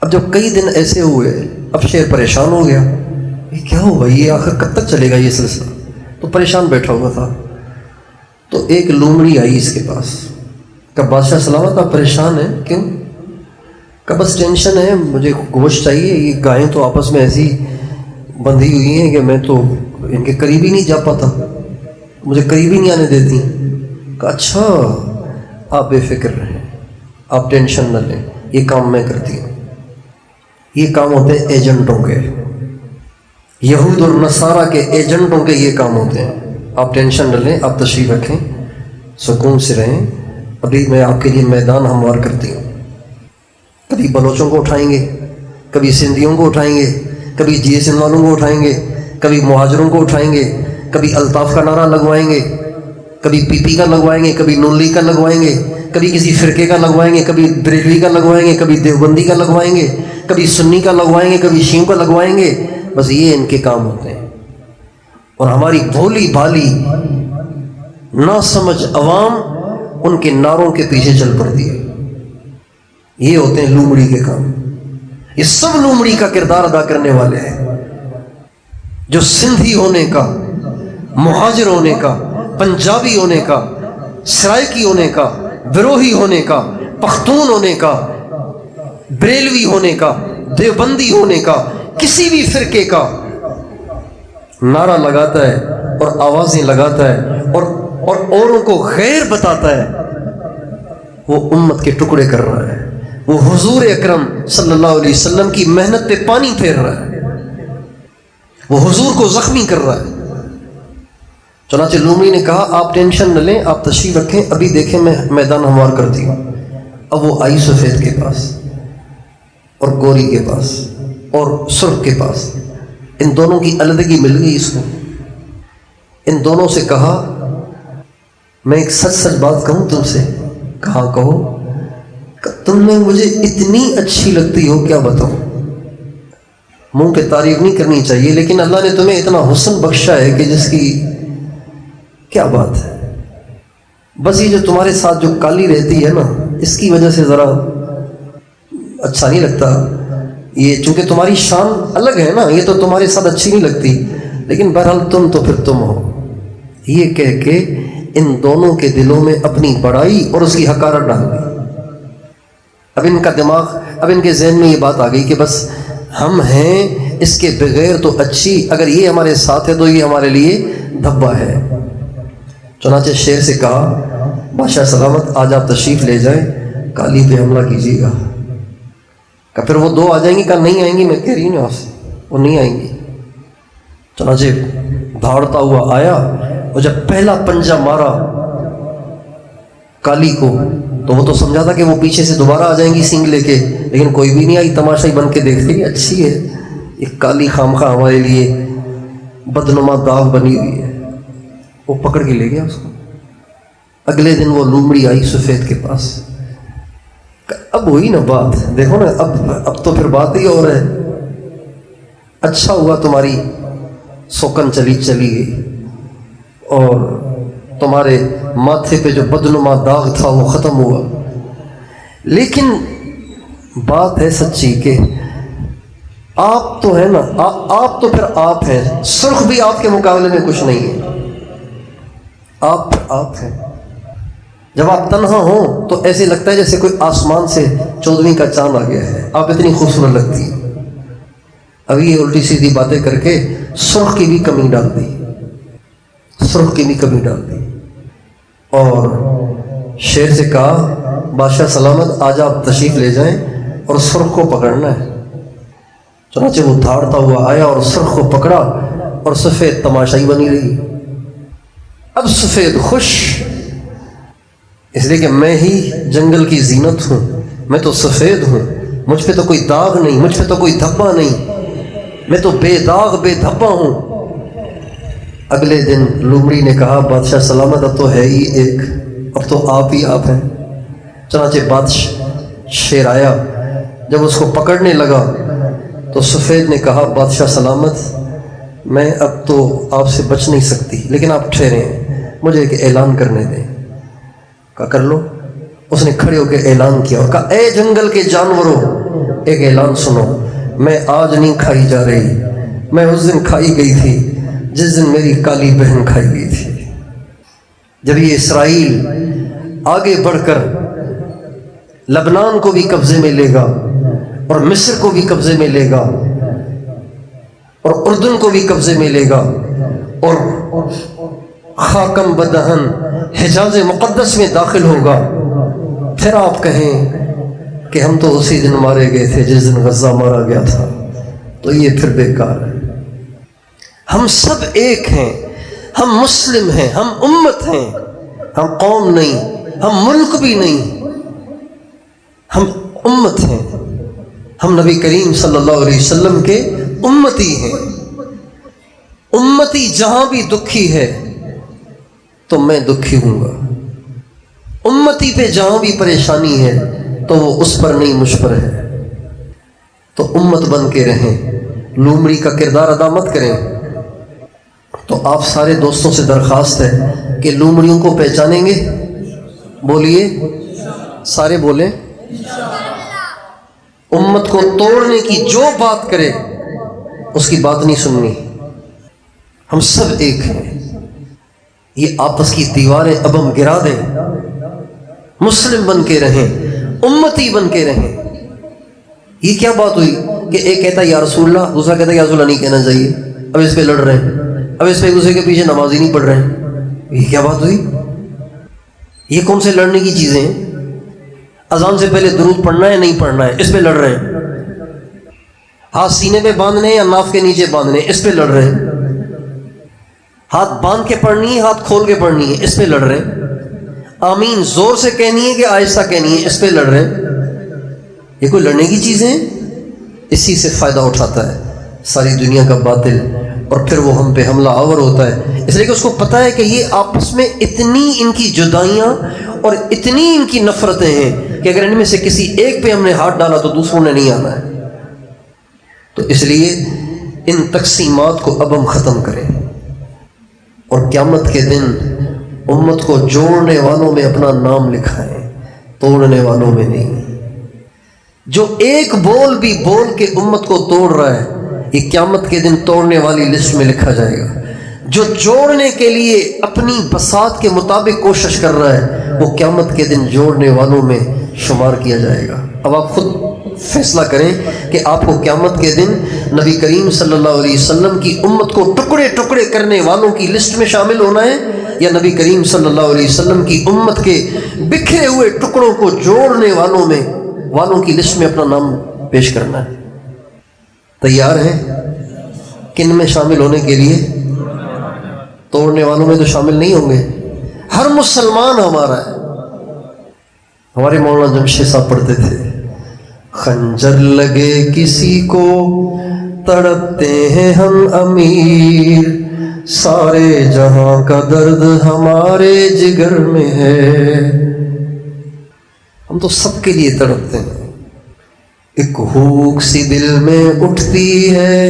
Speaker 1: اب جب کئی دن ایسے ہوئے، اب شیر پریشان ہو گیا، یہ کیا ہوا، یہ آخر کب تک چلے گا یہ سلسلہ؟ تو پریشان بیٹھا ہوا تھا۔ تو ایک لومڑی آئی اس کے پاس، کہا بادشاہ سلامت آپ پریشان ہیں کیوں؟ کہا بس ٹینشن ہے، مجھے گوشت چاہیے، یہ گائیں تو آپس میں ایسی بندھی ہوئی ہیں کہ میں تو ان کے قریب ہی نہیں جا پاتا، مجھے قریب ہی نہیں آنے دیتی۔ کہا اچھا آپ بے فکر رہیں، آپ ٹینشن نہ لیں، یہ کام میں کرتی ہوں۔ یہ کام ہوتے ہیں ایجنٹوں کے، یہود اور نصارہ کے ایجنٹوں کے یہ کام ہوتے ہیں۔ آپ ٹینشن نہ لیں، آپ تشریف رکھیں، سکون سے رہیں، ابھی میں آپ کے لیے میدان ہموار کرتی ہوں۔ کبھی بلوچوں کو اٹھائیں گے، کبھی سندھیوں کو اٹھائیں گے، کبھی جی ایس ایم والوں کو اٹھائیں گے، کبھی مہاجروں کو اٹھائیں گے، کبھی الطاف کا نعرہ لگوائیں گے، کبھی پی پی کا لگوائیں گے، کبھی نون لیگ کا لگوائیں گے، کبھی کسی فرقے کا لگوائیں گے، کبھی بریلوی کا لگوائیں گے، کبھی دیوبندی کا لگوائیں گے، کبھی سنی کا لگوائیں گے، کبھی شیعوں کا لگوائیں گے۔ بس یہ ان کے کام ہوتے ہیں۔ اور ہماری بھولی بھالی نہ سمجھ عوام ان کے نعروں کے پیچھے چل پڑتی ہے۔ یہ ہوتے ہیں لومڑی کے کام۔ یہ سب لومڑی کا کردار ادا کرنے والے ہیں، جو سندھی ہونے کا، مہاجر ہونے کا، پنجابی ہونے کا، سرائکی ہونے کا، بروہی ہونے کا، پختون ہونے کا، بریلوی ہونے کا، دیوبندی ہونے کا، کسی بھی فرقے کا نعرہ لگاتا ہے اور آوازیں لگاتا ہے اور اوروں کو غیر بتاتا ہے، وہ امت کے ٹکڑے کر رہا ہے، وہ حضور اکرم صلی اللہ علیہ وسلم کی محنت پہ پانی پھیر رہا ہے، وہ حضور کو زخمی کر رہا ہے۔ چنانچہ لومڑی نے کہا آپ ٹینشن نہ لیں، آپ تشریف رکھیں، ابھی دیکھیں میں میدان ہموار کرتی ہوں۔ اب وہ آئی سفید کے پاس اور گوری کے پاس اور سرخ کے پاس، ان دونوں کی علیحدگی مل گئی اس کو۔ ان دونوں سے کہا میں ایک سچ سچ بات کہوں تم سے؟ کہا کہو۔ تم نے مجھے اتنی اچھی لگتی ہو، کیا بتاؤں، منہ پہ تعریف نہیں کرنی چاہیے، لیکن اللہ نے تمہیں اتنا حسن بخشا ہے کہ جس کی کیا بات ہے۔ بس یہ جو تمہارے ساتھ جو کالی رہتی ہے نا، اس کی وجہ سے ذرا اچھا نہیں لگتا، یہ چونکہ تمہاری شان الگ ہے نا، یہ تو تمہارے ساتھ اچھی نہیں لگتی، لیکن بہرحال تم تو پھر تم ہو۔ یہ کہہ کے ان دونوں کے دلوں میں اپنی بڑائی اور اس کی حقارت ڈال دی۔ اب ان کا دماغ، اب ان کے ذہن میں یہ بات آ گئی کہ بس ہم ہیں، اس کے بغیر تو اچھی، اگر یہ ہمارے ساتھ ہے تو یہ ہمارے لیے دھبا ہے۔ چنانچہ شیر سے کہا بادشاہ سلامت آج آپ تشریف لے جائیں، کالی پہ حملہ کیجیے گا۔ کہ پھر وہ دو آ جائیں گی؟ کہا نہیں آئیں گی، میں کہہ رہی ہوں آپ سے وہ نہیں آئیں گی۔ چنانچہ دھاڑتا ہوا آیا اور جب پہلا پنجہ مارا کالی کو تو وہ تو سمجھا تھا کہ وہ پیچھے سے دوبارہ آ جائیں گی سینگ لے کے، لیکن کوئی بھی نہیں آئی، تماشائی بن کے دیکھتے کہ اچھی ہے ایک کالی خامخواہ ہمارے لیے بدنما داغ بنی ہوئی ہے، وہ پکڑ کے لے گیا اس کو۔ اگلے دن وہ لومڑی آئی سفید کے پاس، اب ہوئی نا بات، دیکھو نا اب تو پھر بات ہی اور ہے، اچھا ہوا تمہاری سوکن چلی گئی اور تمہارے ماتھے پہ جو بدنما داغ تھا وہ ختم ہوا۔ لیکن بات ہے سچی کہ آپ تو ہے نا، آپ تو پھر آپ ہیں، سرخ بھی آپ کے مقابلے میں کچھ نہیں ہے، آپ ہیں۔ جب آپ تنہا ہوں تو ایسے لگتا ہے جیسے کوئی آسمان سے 14ویں کا چاند آ گیا ہے، آپ اتنی خوبصورت لگتی ہیں۔ ابھی یہ الٹی سیدھی باتیں کر کے سرخ کی بھی کمی ڈال دی، اور شیر سے کہا بادشاہ سلامت آج آپ تشریف لے جائیں اور سرخ کو پکڑنا ہے۔ چنانچہ وہ دھاڑتا ہوا آیا اور سرخ کو پکڑا اور سفید تماشائی بنی رہی۔ اب سفید خوش، اس لیے کہ میں ہی جنگل کی زینت ہوں، میں تو سفید ہوں، مجھ پہ تو کوئی داغ نہیں، مجھ پہ تو کوئی دھبا نہیں، میں تو بے داغ بے دھبا ہوں۔ اگلے دن لومڑی نے کہا بادشاہ سلامت اب تو ہے ہی ایک، اب تو آپ ہی آپ ہیں۔ چنانچہ بادشاہ شیر آیا، جب اس کو پکڑنے لگا تو سفید نے کہا بادشاہ سلامت میں اب تو آپ سے بچ نہیں سکتی، لیکن آپ ٹھہریں، مجھے ایک اعلان کرنے دیں۔ کہا کر لو۔ اس نے کھڑے ہو کے اعلان کیا اور کہا اے جنگل کے جانوروں، ایک اعلان سنو، میں آج نہیں کھائی جا رہی، میں اس دن کھائی گئی تھی جس دن میری کالی بہن کھائی گئی تھی۔ جب یہ اسرائیل آگے بڑھ کر لبنان کو بھی قبضے میں لے گا اور مصر کو بھی قبضے میں لے گا اور اردن کو بھی قبضے میں لے گا اور خاکم بدہن حجاز مقدس میں داخل ہوگا، پھر آپ کہیں کہ ہم تو اسی دن مارے گئے تھے جس دن غزہ مارا گیا تھا، تو یہ پھر بیکار ہے۔ ہم سب ایک ہیں، ہم مسلم ہیں، ہم امت ہیں، ہم قوم نہیں، ہم ملک بھی نہیں، ہم امت ہیں، ہم نبی کریم صلی اللہ علیہ وسلم کے امتی ہیں۔ امتی جہاں بھی دکھی ہے تو میں دکھی ہوں گا، امتی پہ جہاں بھی پریشانی ہے تو وہ اس پر نہیں مجھ پر ہے۔ تو امت بن کے رہیں، لومڑی کا کردار ادا مت کریں۔ تو آپ سارے دوستوں سے درخواست ہے کہ لومڑیوں کو پہچانیں گے؟ بولیے، سارے بولیں۔ امت کو توڑنے کی جو بات کرے اس کی بات نہیں سننی۔ ہم سب ایک ہیں، یہ آپس کی دیواریں اب ہم گرا دیں، مسلم بن کے رہیں، امتی بن کے رہیں۔ یہ کیا بات ہوئی کہ ایک کہتا ہے یا رسول اللہ، دوسرا کہتا ہے یا رسول اللہ نہیں کہنا چاہیے، اب اس پہ لڑ رہے ہیں، اب اس پہ ایک دوسرے کے پیچھے نماز ہی نہیں پڑھ رہے ہیں۔ یہ کیا بات ہوئی؟ یہ کون سے لڑنے کی چیزیں ہیں؟ اذان سے پہلے درود پڑھنا ہے نہیں پڑھنا ہے، اس پہ لڑ رہے ہیں۔ ہاتھ سینے پہ باندھنے یا ناف کے نیچے باندھنے، اس پہ لڑ رہے ہیں۔ ہاتھ باندھ کے پڑھنی ہے، ہاتھ کھول کے پڑھنی ہے، اس پہ لڑ رہے ہیں۔ آمین زور سے کہنی ہے کہ آہستہ کہنی ہے، اس پہ لڑ رہے ہیں۔ یہ کوئی لڑنے کی چیزیں ہیں؟ اسی سے فائدہ اٹھاتا ہے ساری دنیا کا باطل، اور پھر وہ ہم پہ حملہ آور ہوتا ہے، اس لیے کہ اس کو پتہ ہے کہ یہ آپس میں اتنی ان کی جدائیاں اور اتنی ان کی نفرتیں ہیں کہ اگر ان میں سے کسی ایک پہ ہم نے ہاتھ ڈالا تو دوسروں نے نہیں آنا ہے۔ تو اس لیے ان تقسیمات کو اب ہم ختم کریں، اور قیامت کے دن امت کو جوڑنے والوں میں اپنا نام لکھائیں، توڑنے والوں میں نہیں۔ جو ایک بول بھی بول کے امت کو توڑ رہا ہے، یہ قیامت کے دن توڑنے والی لسٹ میں لکھا جائے گا۔ جو جوڑنے کے لیے اپنی بساط کے مطابق کوشش کر رہا ہے، وہ قیامت کے دن جوڑنے والوں میں شمار کیا جائے گا۔ اب آپ خود فیصلہ کریں کہ آپ کو قیامت کے دن نبی کریم صلی اللہ علیہ وسلم کی امت کو ٹکڑے ٹکڑے کرنے والوں کی لسٹ میں شامل ہونا ہے، یا نبی کریم صلی اللہ علیہ وسلم کی امت کے بکھرے ہوئے ٹکڑوں کو جوڑنے والوں کی لسٹ میں اپنا نام پیش کرنا ہے۔ تیار ہیں کن میں شامل ہونے کے لیے؟ توڑنے والوں میں تو شامل نہیں ہوں گے۔ ہر مسلمان ہمارا ہے۔ ہمارے مولانا جمشید صاحب پڑھتے تھے، خنجر لگے کسی کو تڑپتے ہیں ہم امیر، سارے جہاں کا درد ہمارے جگر میں ہے۔ ہم تو سب کے لیے تڑپتے ہیں۔ ایک ہوک سی دل میں اٹھتی ہے،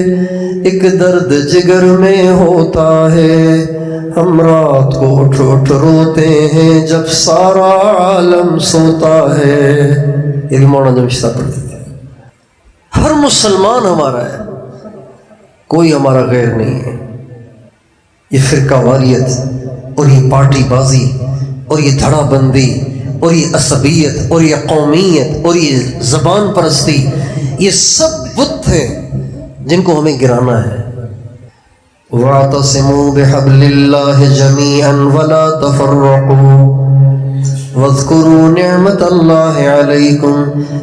Speaker 1: ایک درد جگر میں ہوتا ہے، ہم رات کو اٹھ اٹھ روتے ہیں جب سارا عالم سوتا ہے۔ یہ بھی مولانا جمشید صاحب پڑھتے تھے۔ ہر مسلمان ہمارا ہے، کوئی ہمارا غیر نہیں ہے۔ یہ فرقہ واریت اور یہ پارٹی بازی اور یہ دھڑا بندی اور یہ عصبیت اور یہ قومیت اور یہ زبان پرستی، یہ سب بت ہیں جن کو ہمیں گرانا ہے۔ وَاعْتَصِمُوا بِحَبْلِ اللَّهِ جَمِيعًا وَلَا تَفَرَّقُوا وَاذْكُرُوا نِعْمَةَ اللَّهِ عَلَيْكُمْ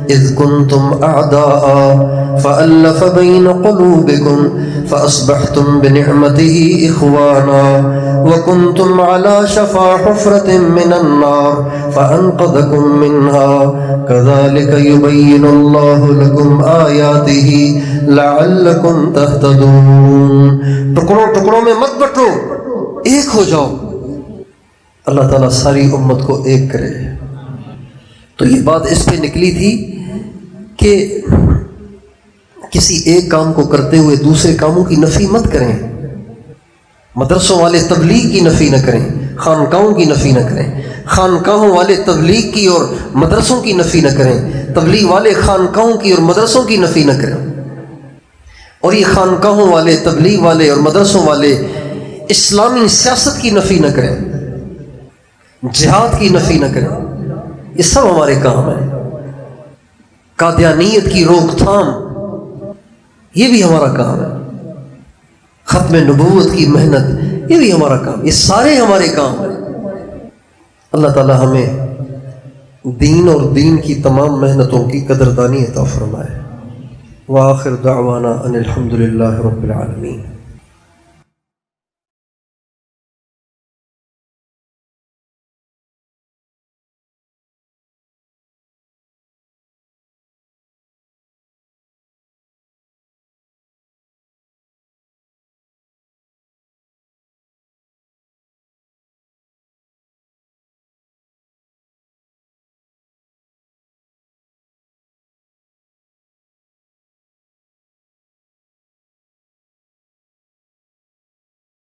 Speaker 1: إِذْ كُنْتُمْ أَعْدَاءً فَأَلَّفَ بَيْنَ قُلُوبِكُمْ فَأَصْبَحْتُمْ بِنِعْمَتِهِ إِخْوَانًا وَكُنْتُمْ عَلَى شَفَا حُفْرَةٍ مِّنَ النَّارِ فَأَنْقَذَكُم مِّنْهَا كَذَلِكَ يُبَيِّنُ اللَّهُ لَكُمْ آيَاتِهِ لَعَلَّكُمْ تَهْتَدُونَ۔ ٹکڑوں میں مت بٹو، ایک ہو جاؤ۔ اللہ تعالیٰ ساری امت کو ایک کرے۔ تو یہ بات اس پہ نکلی تھی کہ کسی ایک کام کو کرتے ہوئے دوسرے کاموں کی نفی مت کریں، مدرسوں والے تبلیغ کی نفی نہ کریں، خانقاہوں کی نفی نہ کریں، خانقاہوں والے تبلیغ کی اور مدرسوں کی نفی نہ کریں، تبلیغ والے خانقاہوں کی اور مدرسوں کی نفی نہ کریں، اور یہ خانقاہوں والے، تبلیغ والے اور مدرسوں والے اسلامی سیاست کی نفی نہ کریں، جہاد کی نفی نہ کریں، یہ سب ہمارے کام ہیں۔ قادیانیت کی روک تھام، یہ بھی ہمارا کام ہے۔ ختم نبوت کی محنت، یہ بھی ہمارا کام، یہ سارے ہمارے کام ہیں۔ اللہ تعالی ہمیں دین اور دین کی تمام محنتوں کی قدردانی عطا فرمائے۔ وآخر دعوانا ان الحمد للہ رب العالمین۔